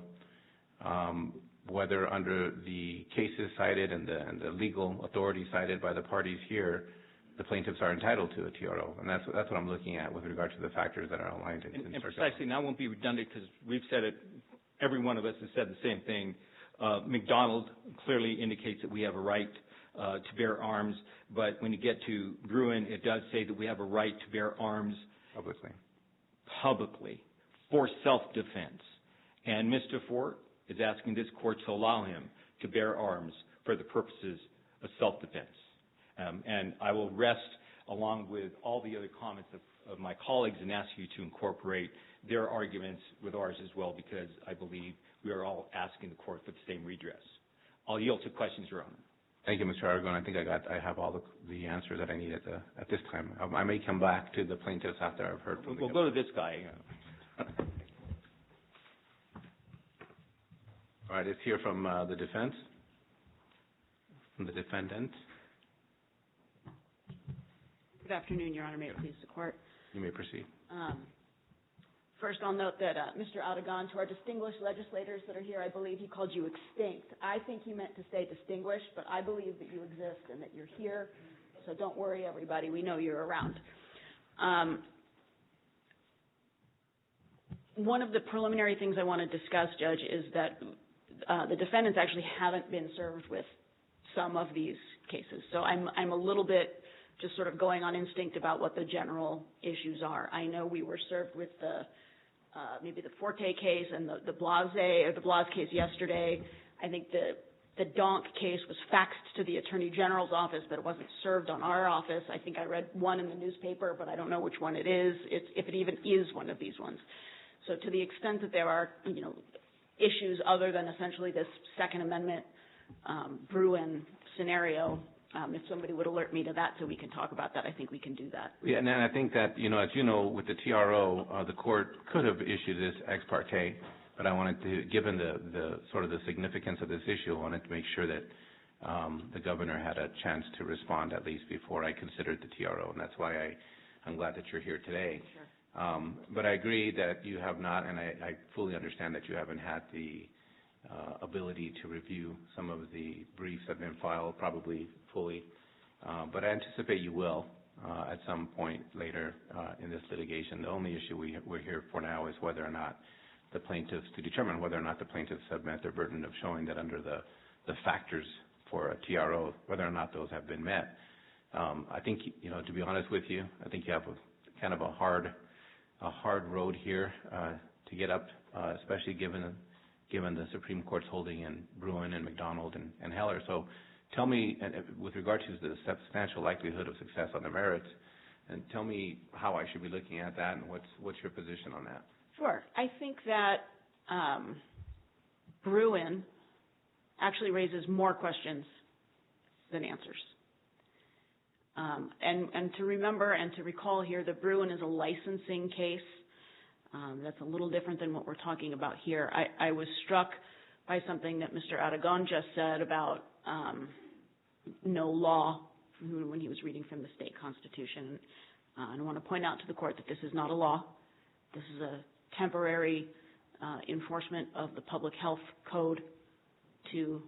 whether under the cases cited and the legal authority cited by the parties here, the plaintiffs are entitled to a TRO. And that's what I'm looking at with regard to the factors that are outlined in And precisely, and I won't be redundant because we've said it, every one of us has said the same thing. McDonald clearly indicates that we have a right to bear arms, but when you get to Bruin, it does say that we have a right to bear arms publicly for self-defense. And Mr. Fort is asking this court to allow him to bear arms for the purposes of self-defense. And I will rest along with all the other comments of my colleagues and ask you to incorporate their arguments with ours as well, because I believe we are all asking the court for the same redress. I'll yield to questions, Your Honor. Thank you, Mr. Aragon. I think I have all the answers that I need at this time. I may come back to the plaintiffs after I've heard from We'll go to this guy. All right, let's hear from the defense, from the defendant. Good afternoon, Your Honor. May it please the Court. You may proceed. First, I'll note that Mr. Aragon, to our distinguished legislators that are here, I believe he called you extinct. I think he meant to say distinguished, but I believe that you exist and that you're here. So don't worry, everybody. We know you're around. One of the preliminary things I want to discuss, Judge, is that the defendants actually haven't been served with some of these cases. So I'm a little bit just sort of going on instinct about what the general issues are. I know we were served with the maybe the Forte case and the Blas case yesterday. I think the Donk case was faxed to the Attorney General's office, but it wasn't served on our office. I think I read one in the newspaper, but I don't know which one it is, if it even is one of these ones. So to the extent that there are, issues other than essentially this Second Amendment Bruin scenario, if somebody would alert me to that so we can talk about that, I think we can do that. Yeah, and I think that, as you know, with the TRO, the court could have issued this ex parte, but I wanted to, given the sort of the significance of this issue, I wanted to make sure that the governor had a chance to respond at least before I considered the TRO, and that's why I'm glad that you're here today. Sure. But I agree that you have not, and I fully understand that you haven't had the ability to review some of the briefs that have been filed, probably fully, but I anticipate you will at some point later in this litigation. The only issue we're here for now is whether or not the plaintiffs, to determine whether or not the plaintiffs have met their burden of showing that under the factors for a TRO, whether or not those have been met. I think, to be honest with you, I think you have kind of a hard road here to get up, especially given the Supreme Court's holding in Bruin and McDonald and Heller. So tell me, with regard to the substantial likelihood of success on the merits, and tell me how I should be looking at that and what's your position on that? Sure. I think that Bruin actually raises more questions than answers. And to remember and to recall here that Bruin is a licensing case. That's a little different than what we're talking about here. I was struck by something that Mr. Aragon just said about no law when he was reading from the state constitution. And I want to point out to the court that this is not a law. This is a temporary enforcement of the public health code to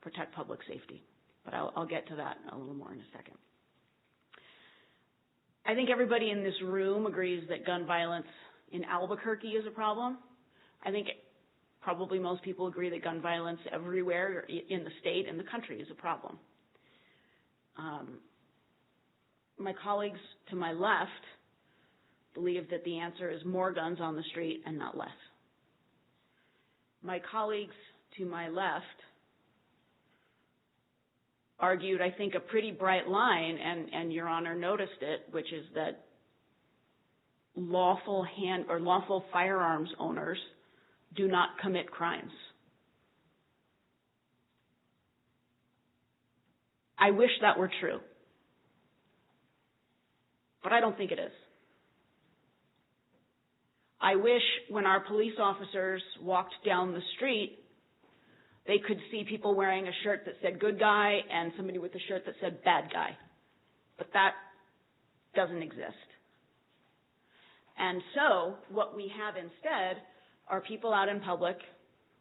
protect public safety. But I'll get to that a little more in a second. I think everybody in this room agrees that gun violence in Albuquerque is a problem. I think probably most people agree that gun violence everywhere in the state and the country is a problem. My colleagues to my left believe that the answer is more guns on the street and not less. My colleagues to my left argued, I think, a pretty bright line, and Your Honor noticed it, which is that lawful firearms owners do not commit crimes. I wish that were true, but I don't think it is. I wish when our police officers walked down the street, they could see people wearing a shirt that said good guy and somebody with a shirt that said bad guy. But that doesn't exist. And so what we have instead are people out in public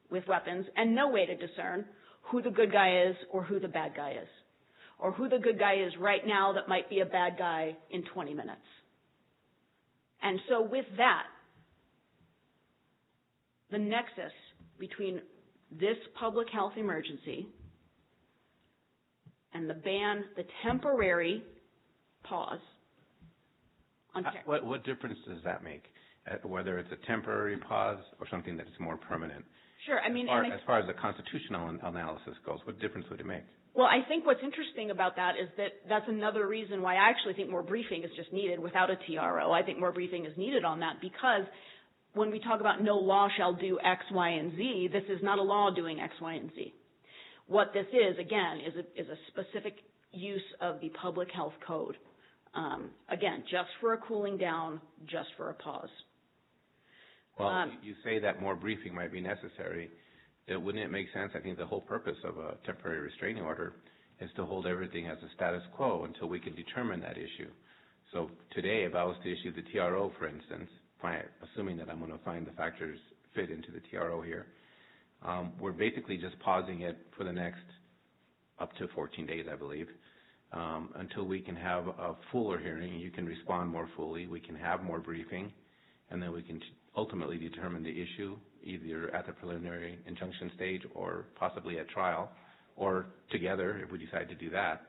with weapons and no way to discern who the good guy is or who the bad guy is, or who the good guy is right now that might be a bad guy in 20 minutes. And so with that, the nexus between this public health emergency and the ban, the temporary pause on what difference does that make, whether it's a temporary pause or something that is more permanent? Sure. I mean, as far as the constitutional analysis goes, what difference would it make? Well, I think what's interesting about that is that that's another reason why I actually think more briefing is just needed without a TRO. I think more briefing is needed on that because when we talk about no law shall do X, Y, and Z, this is not a law doing X, Y, and Z. what this is, again, is a specific use of the public health code. Again, just for a cooling down, just for a pause. Well, you say that more briefing might be necessary. Wouldn't it make sense? I think the whole purpose of a temporary restraining order is to hold everything as a status quo until we can determine that issue. So today, if I was to issue the TRO, for instance, assuming that I'm going to find the factors fit into the TRO here, we're basically just pausing it for the next up to 14 days, I believe, until we can have a fuller hearing. You can respond more fully. We can have more briefing, and then we can ultimately determine the issue either at the preliminary injunction stage or possibly at trial, or together if we decide to do that.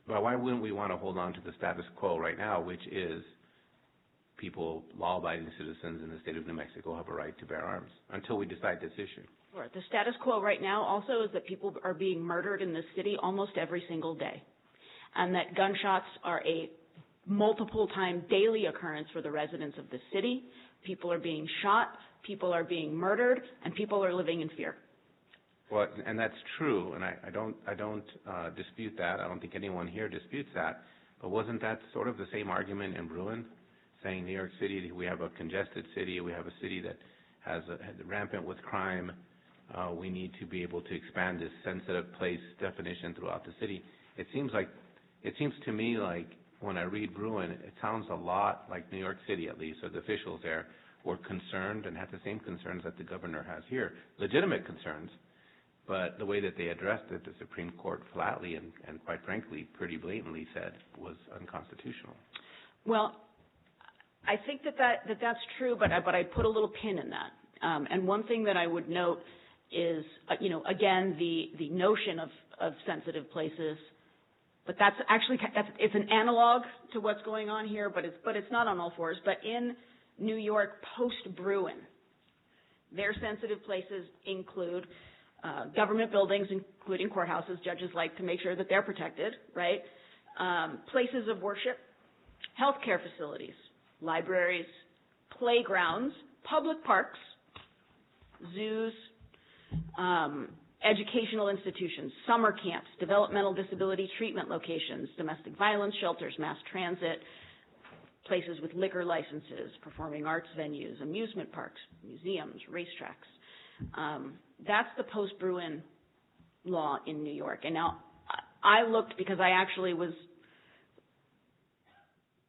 But why wouldn't we want to hold on to the status quo right now, which is people, law-abiding citizens in the state of New Mexico, have a right to bear arms until we decide this issue? Sure. The status quo right now also is that people are being murdered in this city almost every single day, and that gunshots are a multiple-time daily occurrence for the residents of the city. People are being shot, people are being murdered, and people are living in fear. Well, and that's true, and I don't dispute that. I don't think anyone here disputes that. But wasn't that sort of the same argument in Bruin, saying New York City, we have a congested city, we have a city that has rampant with crime. We need to be able to expand this sensitive place definition throughout the city. It seems to me like when I read Bruin, it sounds a lot like New York City, at least, or the officials there were concerned and had the same concerns that the governor has here, legitimate concerns. But the way that they addressed it, the Supreme Court flatly and quite frankly, pretty blatantly said was unconstitutional. Well, I think that's true, but I put a little pin in that. And one thing that I would note is, again, the notion of sensitive places. But it's an analog to what's going on here, but it's not on all fours. But in New York post-Bruin, their sensitive places include government buildings, including courthouses. Judges like to make sure that they're protected, right? Places of worship, healthcare facilities, libraries, playgrounds, public parks, zoos, educational institutions, summer camps, developmental disability treatment locations, domestic violence shelters, mass transit, places with liquor licenses, performing arts venues, amusement parks, museums, racetracks. That's the post-Bruin law in New York. And now I looked because I actually was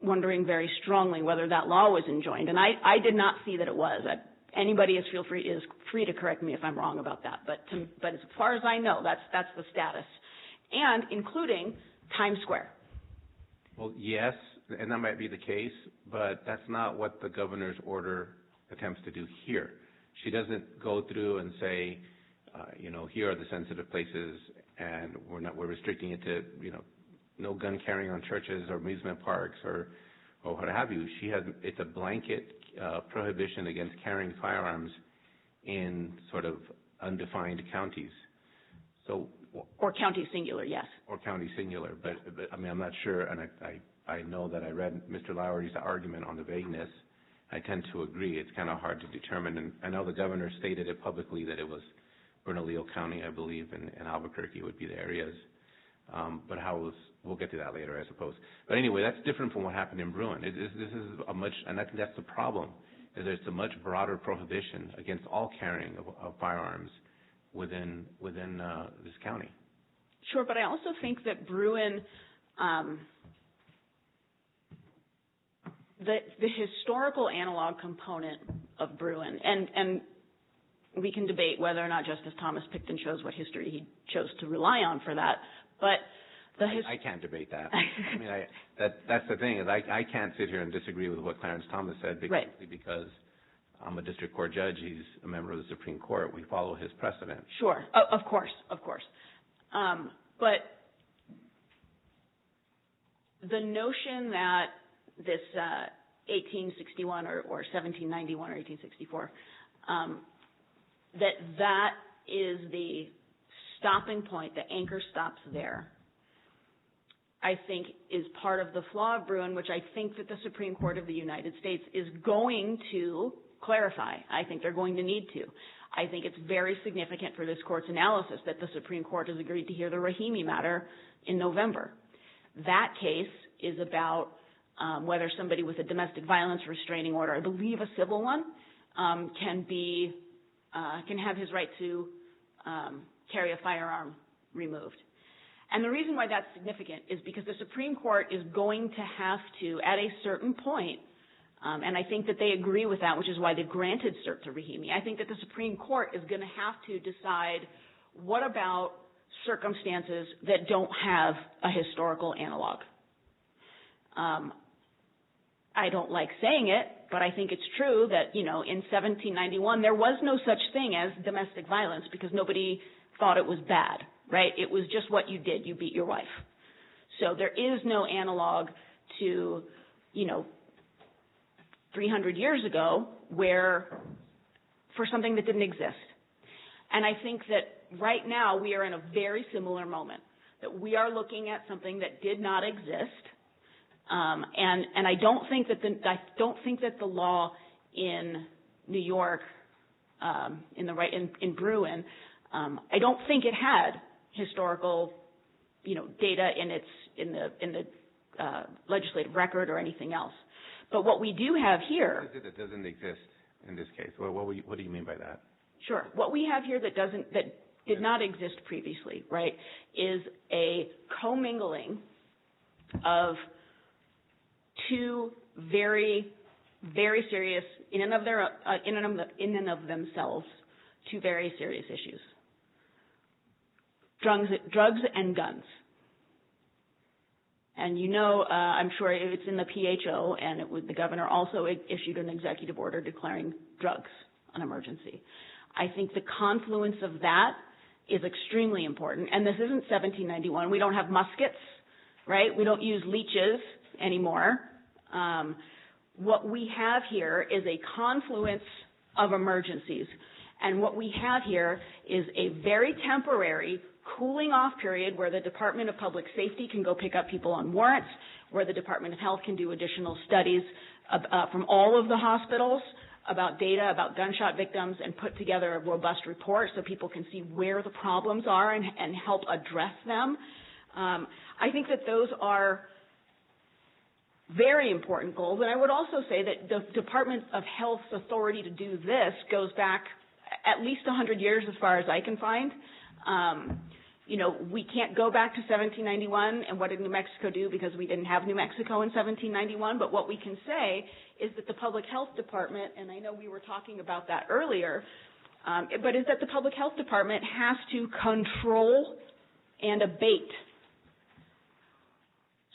wondering very strongly whether that law was enjoined, and I did not see that it was. Anybody is free to correct me if I'm wrong about that. But as far as I know, that's the status, and including Times Square. Well, yes, and that might be the case, but that's not what the governor's order attempts to do here. She doesn't go through and say, here are the sensitive places, and we're restricting it to, no gun carrying on churches or amusement parks or what have you. It's a blanket prohibition against carrying firearms in sort of undefined counties. So, or county singular, yes. Or county singular, but I mean, I'm not sure, and I know that I read Mr. Lowery's argument on the vagueness. I tend to agree. It's kind of hard to determine, and I know the governor stated it publicly that it was Bernalillo County, I believe, and Albuquerque would be the areas. But we'll get to that later, I suppose. But anyway, that's different from what happened in Bruin. This is and I think that's the problem, is there's a much broader prohibition against all carrying of firearms within this county. Sure, but I also think that Bruin, the historical analog component of Bruin, and we can debate whether or not Justice Thomas Picton chose what history he chose to rely on for that, but I can't debate that. I mean, that's the thing, is I can't sit here and disagree with what Clarence Thomas said because I'm a district court judge. He's a member of the Supreme Court. We follow his precedent. Sure, of course. But the notion that this 1861 or 1791 or 1864, that is the stopping point, the anchor stops there, I think is part of the flaw of Bruin, which I think that the Supreme Court of the United States is going to clarify. I think they're going to need to. I think it's very significant for this court's analysis that the Supreme Court has agreed to hear the Rahimi matter in November. That case is about whether somebody with a domestic violence restraining order, I believe a civil one, can have his right to carry a firearm removed. And the reason why that's significant is because the Supreme Court is going to have to, at a certain point, and I think that they agree with that, which is why they've granted cert to Rahimi. I think that the Supreme Court is going to have to decide what about circumstances that don't have a historical analog. I don't like saying it, but I think it's true that, in 1791, there was no such thing as domestic violence because nobody thought it was bad, right? It was just what you did. You beat your wife. So there is no analog to, 300 years ago for something that didn't exist. And I think that right now we are in a very similar moment, that we are looking at something that did not exist. And I don't think that the law in New York, in Bruin, I don't think it had historical, data in the legislative record or anything else. But what we do have here, what is it that doesn't exist in this case? What do you mean by that? Sure. What we have here that did not exist previously, right, is a commingling of two very, very serious, in and of themselves, two very serious issues: drugs and guns. And I'm sure it's in the PHO, and the governor also issued an executive order declaring drugs an emergency. I think the confluence of that is extremely important. And this isn't 1791. We don't have muskets, right? We don't use leeches anymore. What we have here is a confluence of emergencies. And what we have here is a very temporary cooling off period where the Department of Public Safety can go pick up people on warrants, where the Department of Health can do additional studies from all of the hospitals about data about gunshot victims and put together a robust report so people can see where the problems are and help address them. I think that those are very important goals. And I would also say that the Department of Health's authority to do this goes back at least 100 years as far as I can find. We can't go back to 1791 and what did New Mexico do because we didn't have New Mexico in 1791, but what we can say is that the Public Health Department, and I know we were talking about that earlier, but is that the Public Health Department has to control and abate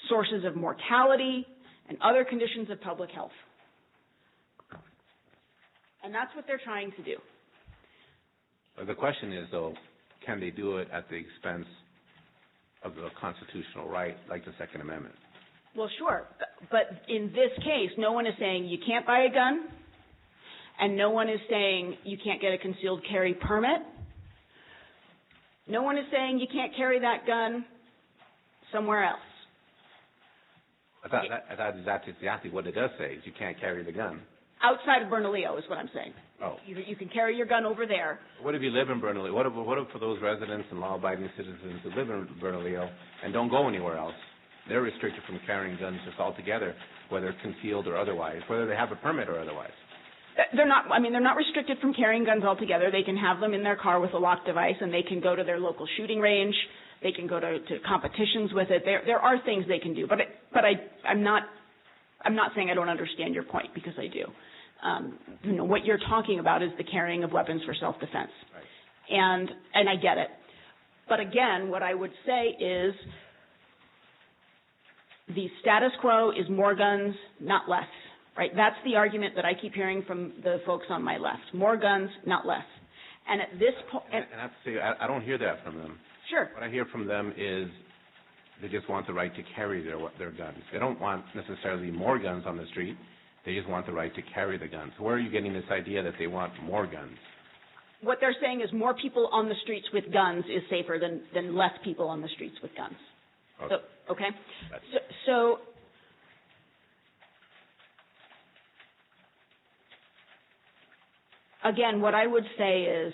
sources of mortality and other conditions of public health. And that's what they're trying to do. The question is, though, can they do it at the expense of the constitutional right, like the Second Amendment? Well, sure. But in this case, no one is saying you can't buy a gun, and no one is saying you can't get a concealed carry permit. No one is saying you can't carry that gun somewhere else. I thought that's exactly what it does say, is you can't carry the gun. Outside of Bernalillo is what I'm saying. Oh. You can carry your gun over there. What if you live in Bernalillo? What if for those residents and law-abiding citizens who live in Bernalillo and don't go anywhere else? They're restricted from carrying guns just altogether, whether concealed or otherwise, whether they have a permit or otherwise. They're not restricted from carrying guns altogether. They can have them in their car with a lock device, and they can go to their local shooting range. They can go to competitions with it. There are things they can do, but I'm not saying I don't understand your point, because I do. What you're talking about is the carrying of weapons for self-defense. Right. And I get it. But again, what I would say is the status quo is more guns, not less. Right? That's the argument that I keep hearing from the folks on my left. More guns, not less. And at this point... And I have to say, I don't hear that from them. Sure. What I hear from them is they just want the right to carry their guns. They don't want necessarily more guns on the street. They just want the right to carry the guns. Where are you getting this idea that they want more guns? What they're saying is more people on the streets with guns is safer than less people on the streets with guns. Okay. So, okay? So again, what I would say is,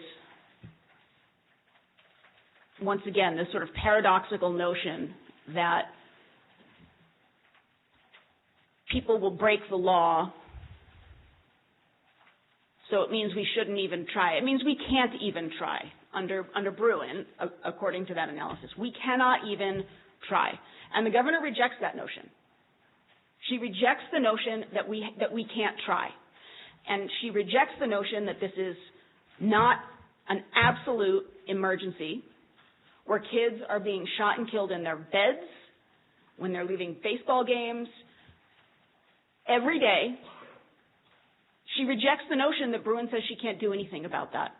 once again, this sort of paradoxical notion that people will break the law, so it means we shouldn't even try. It means we can't even try under Bruin, according to that analysis. We cannot even try. And the governor rejects that notion. She rejects the notion that we can't try. And she rejects the notion that this is not an absolute emergency where kids are being shot and killed in their beds, when they're leaving baseball games, every day. She rejects the notion that Bruin says she can't do anything about that.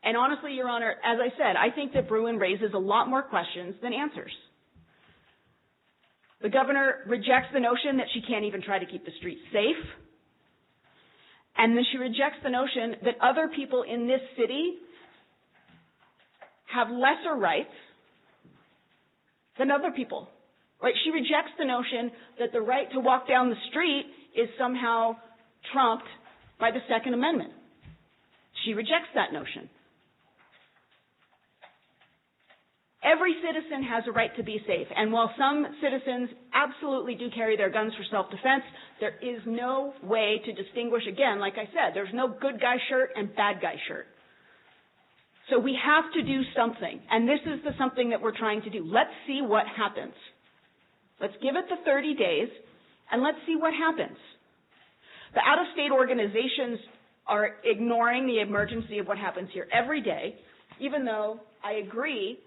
And honestly, Your Honor, as I said, I think that Bruin raises a lot more questions than answers. The governor rejects the notion that she can't even try to keep the streets safe. And then she rejects the notion that other people in this city have lesser rights than other people. Right? She rejects the notion that the right to walk down the street is somehow trumped by the Second Amendment. She rejects that notion. Every citizen has a right to be safe. And while some citizens absolutely do carry their guns for self-defense, there is no way to distinguish, again, like I said, there's no good guy shirt and bad guy shirt. So we have to do something. And this is the something that we're trying to do. Let's see what happens. Let's give it the 30 days, and let's see what happens. The out-of-state organizations are ignoring the emergency of what happens here every day, even though I agree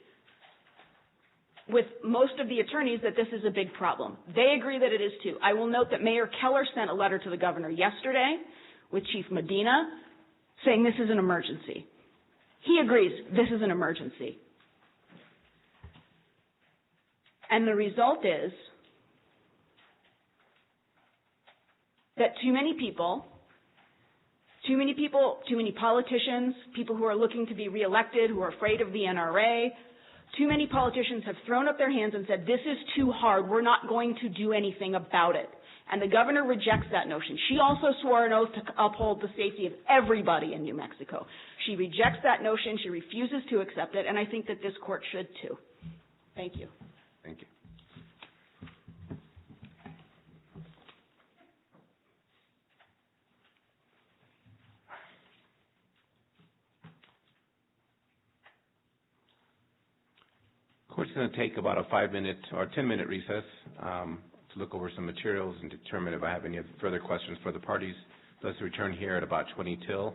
with most of the attorneys that this is a big problem. They agree that it is too. I will note that Mayor Keller sent a letter to the governor yesterday with Chief Medina saying this is an emergency. He agrees this is an emergency. And the result is that too many politicians, people who are looking to be reelected, who are afraid of the NRA, too many politicians have thrown up their hands and said, this is too hard, we're not going to do anything about it. And the governor rejects that notion. She also swore an oath to uphold the safety of everybody in New Mexico. She rejects that notion, she refuses to accept it, and I think that this court should too. Thank you. Thank you. Court's going to take about a 5-minute or 10-minute recess to look over some materials and determine if I have any further questions for the parties. Let's return here at about 20 till,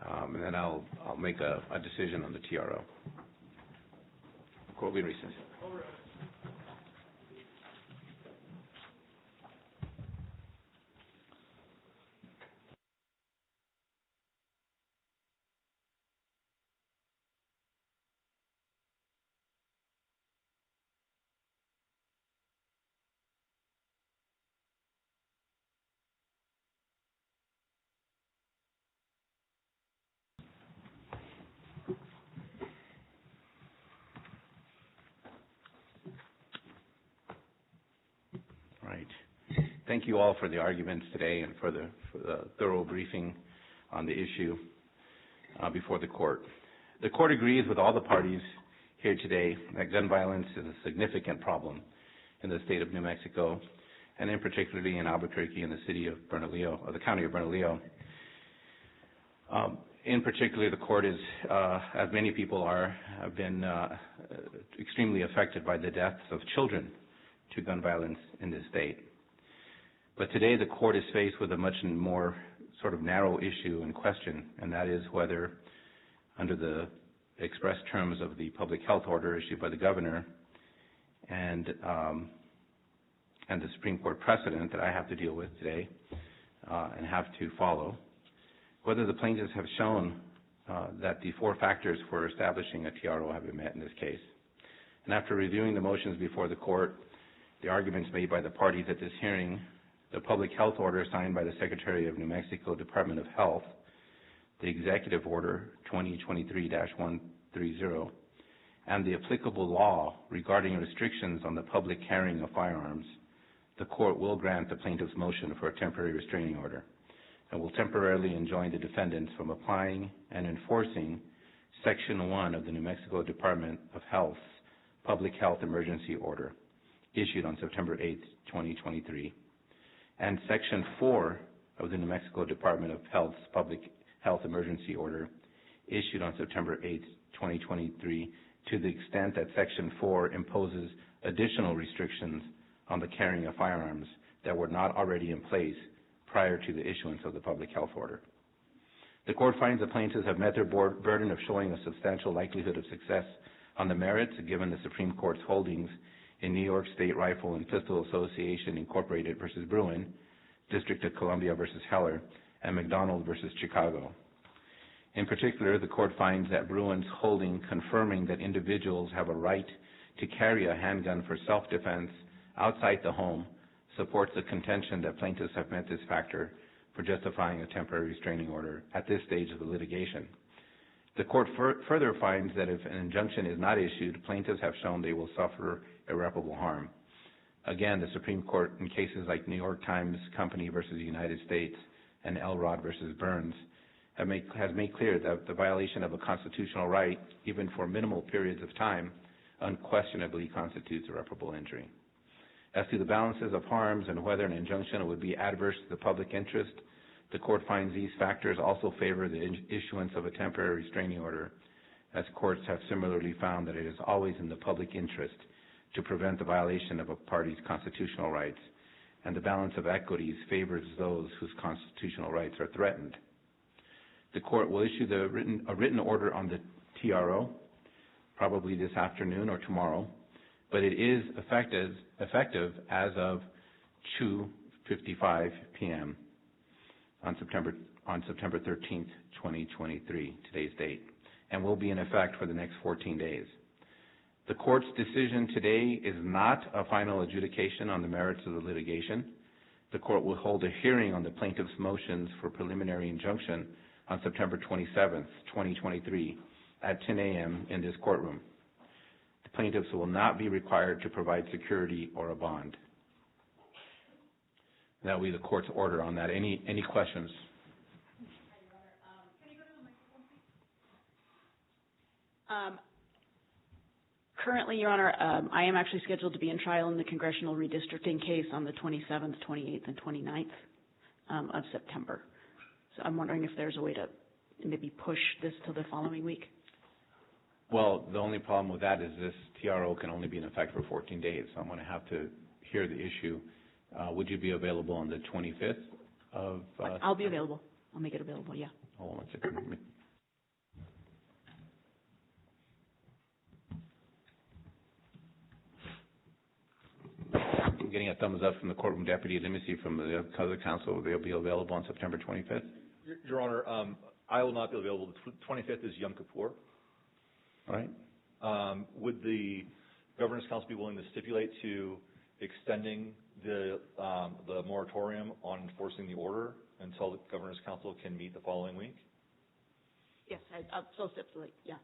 and then I'll make a decision on the TRO. Court will be in recess. Thank you all for the arguments today and for the thorough briefing on the issue before the court. The court agrees with all the parties here today that gun violence is a significant problem in the state of New Mexico, and in particularly in Albuquerque and the city of Bernalillo, or the county of Bernalillo. In particular, the court is, as many people have been extremely affected by the deaths of children to gun violence in this state. But today the court is faced with a much more sort of narrow issue and question, and that is whether, under the express terms of the public health order issued by the governor and the Supreme Court precedent that I have to deal with today and have to follow, whether the plaintiffs have shown that the 4 factors for establishing a TRO have been met in this case. And after reviewing the motions before the court, the arguments made by the parties at this hearing, the public health order signed by the Secretary of New Mexico Department of Health, the Executive Order 2023-130, and the applicable law regarding restrictions on the public carrying of firearms, the court will grant the plaintiff's motion for a temporary restraining order. and will temporarily enjoin the defendants from applying and enforcing Section 1 of the New Mexico Department of Health's Public Health Emergency Order, issued on September 8, 2023, and Section 4 of the New Mexico Department of Health's Public Health Emergency Order, issued on September 8, 2023, to the extent that Section 4 imposes additional restrictions on the carrying of firearms that were not already in place prior to the issuance of the public health order. The court finds the plaintiffs have met their burden of showing a substantial likelihood of success on the merits, given the Supreme Court's holdings in New York State Rifle and Pistol Association Incorporated versus Bruin, District of Columbia versus Heller, and McDonald versus Chicago. In particular, the court finds that Bruin's holding confirming that individuals have a right to carry a handgun for self-defense outside the home supports the contention that plaintiffs have met this factor for justifying a temporary restraining order at this stage of the litigation. The court further finds that if an injunction is not issued, plaintiffs have shown they will suffer irreparable harm. Again, the Supreme Court, in cases like New York Times Company versus United States and Elrod versus Burns, has made clear that the violation of a constitutional right, even for minimal periods of time, unquestionably constitutes irreparable injury. As to the balances of harms and whether an injunction would be adverse to the public interest, the court finds these factors also favor the issuance of a temporary restraining order, as courts have similarly found that it is always in the public interest to prevent the violation of a party's constitutional rights, and the balance of equities favors those whose constitutional rights are threatened. The court will issue a written order on the TRO, probably this afternoon or tomorrow, but it is effective as of 2:55 p.m. on September 13th, 2023, today's date, and will be in effect for the next 14 days. The court's decision today is not a final adjudication on the merits of the litigation. The court will hold a hearing on the plaintiff's motions for preliminary injunction on September 27th, 2023, at 10 a.m. in this courtroom. The plaintiffs will not be required to provide security or a bond. That will be the court's order on that. Any questions? Currently, Your Honor, I am actually scheduled to be in trial in the congressional redistricting case on the 27th, 28th, and 29th of September. So I'm wondering if there's a way to maybe push this to the following week. Well, the only problem with that is this TRO can only be in effect for 14 days, so I'm going to have to hear the issue. Would you be available on the 25th of... I'll be available. I'll make it available, yeah. Hold on one second. I'm getting a thumbs up from the courtroom deputy. Let me see from the other counsel. They'll be available on September 25th? Your Honor, I will not be available. The 25th is Yom Kippur. All right. Would the Governor's Council be willing to stipulate to extending the moratorium on enforcing the order until the Governor's Council can meet the following week? Yes, I'll still stipulate, yeah.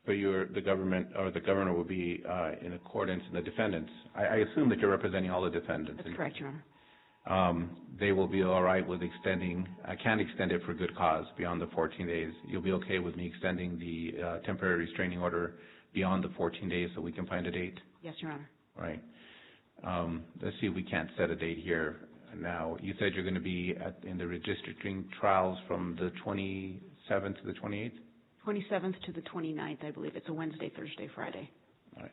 But the governor will be in accordance, and the defendants. I assume that you're representing all the defendants. That's correct, Your Honor. They will be all right with extending. I can't extend it for good cause beyond the 14 days. You'll be okay with me extending the temporary restraining order beyond the 14 days so we can find a date? Yes, Your Honor. Right. Let's see if we can't set a date here. Now, you said you're going to be in the redistricting trials from the 27th to the 28th? 27th to the 29th, I believe. It's a Wednesday, Thursday, Friday. All right.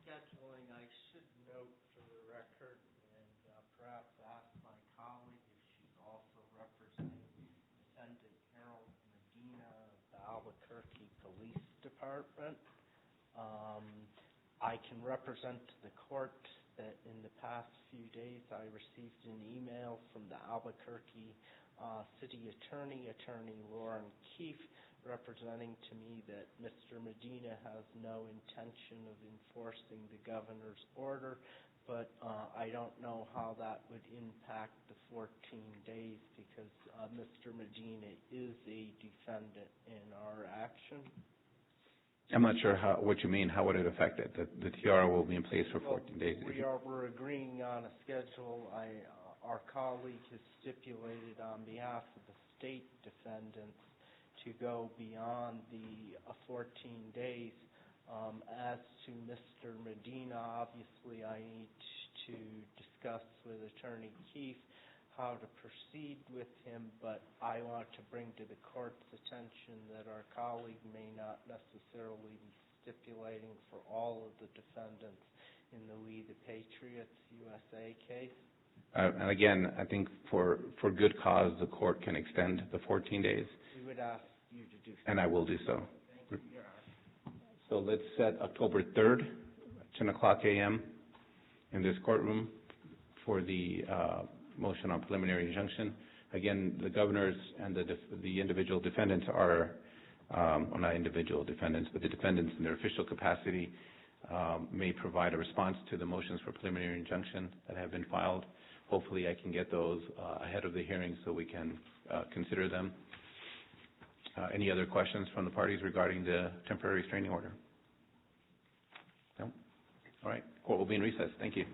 Scheduling, I should note for the record, and perhaps ask my colleague if she's also representing Defendant Harold Medina of the Albuquerque Police Department. I can represent to the court that in the past few days I received an email from the Albuquerque City Attorney, Attorney Lauren Keefe, representing to me that Mr. Medina has no intention of enforcing the governor's order, but I don't know how that would impact the 14 days because Mr. Medina is a defendant in our action. I'm not sure what you mean. How would it affect it? The TR will be in place for 14 days. We're agreeing on a schedule. Our colleague has stipulated on behalf of the state defendants to go beyond the 14 days. As to Mr. Medina, obviously I need to discuss with Attorney Keefe how to proceed with him, but I want to bring to the court's attention that our colleague may not necessarily be stipulating for all of the defendants in the We the Patriots USA case. And again, I think for good cause, the court can extend the 14 days. We would ask you to do so. And I will do so. Thank you, Your Honor. So let's set October 3rd, 10 o'clock a.m. in this courtroom for the motion on preliminary injunction. Again, the governors and the individual defendants are, well, not individual defendants, but the defendants in their official capacity may provide a response to the motions for preliminary injunction that have been filed. Hopefully I can get those ahead of the hearing so we can consider them. Any other questions from the parties regarding the temporary restraining order? No? All right. Court will be in recess. Thank you.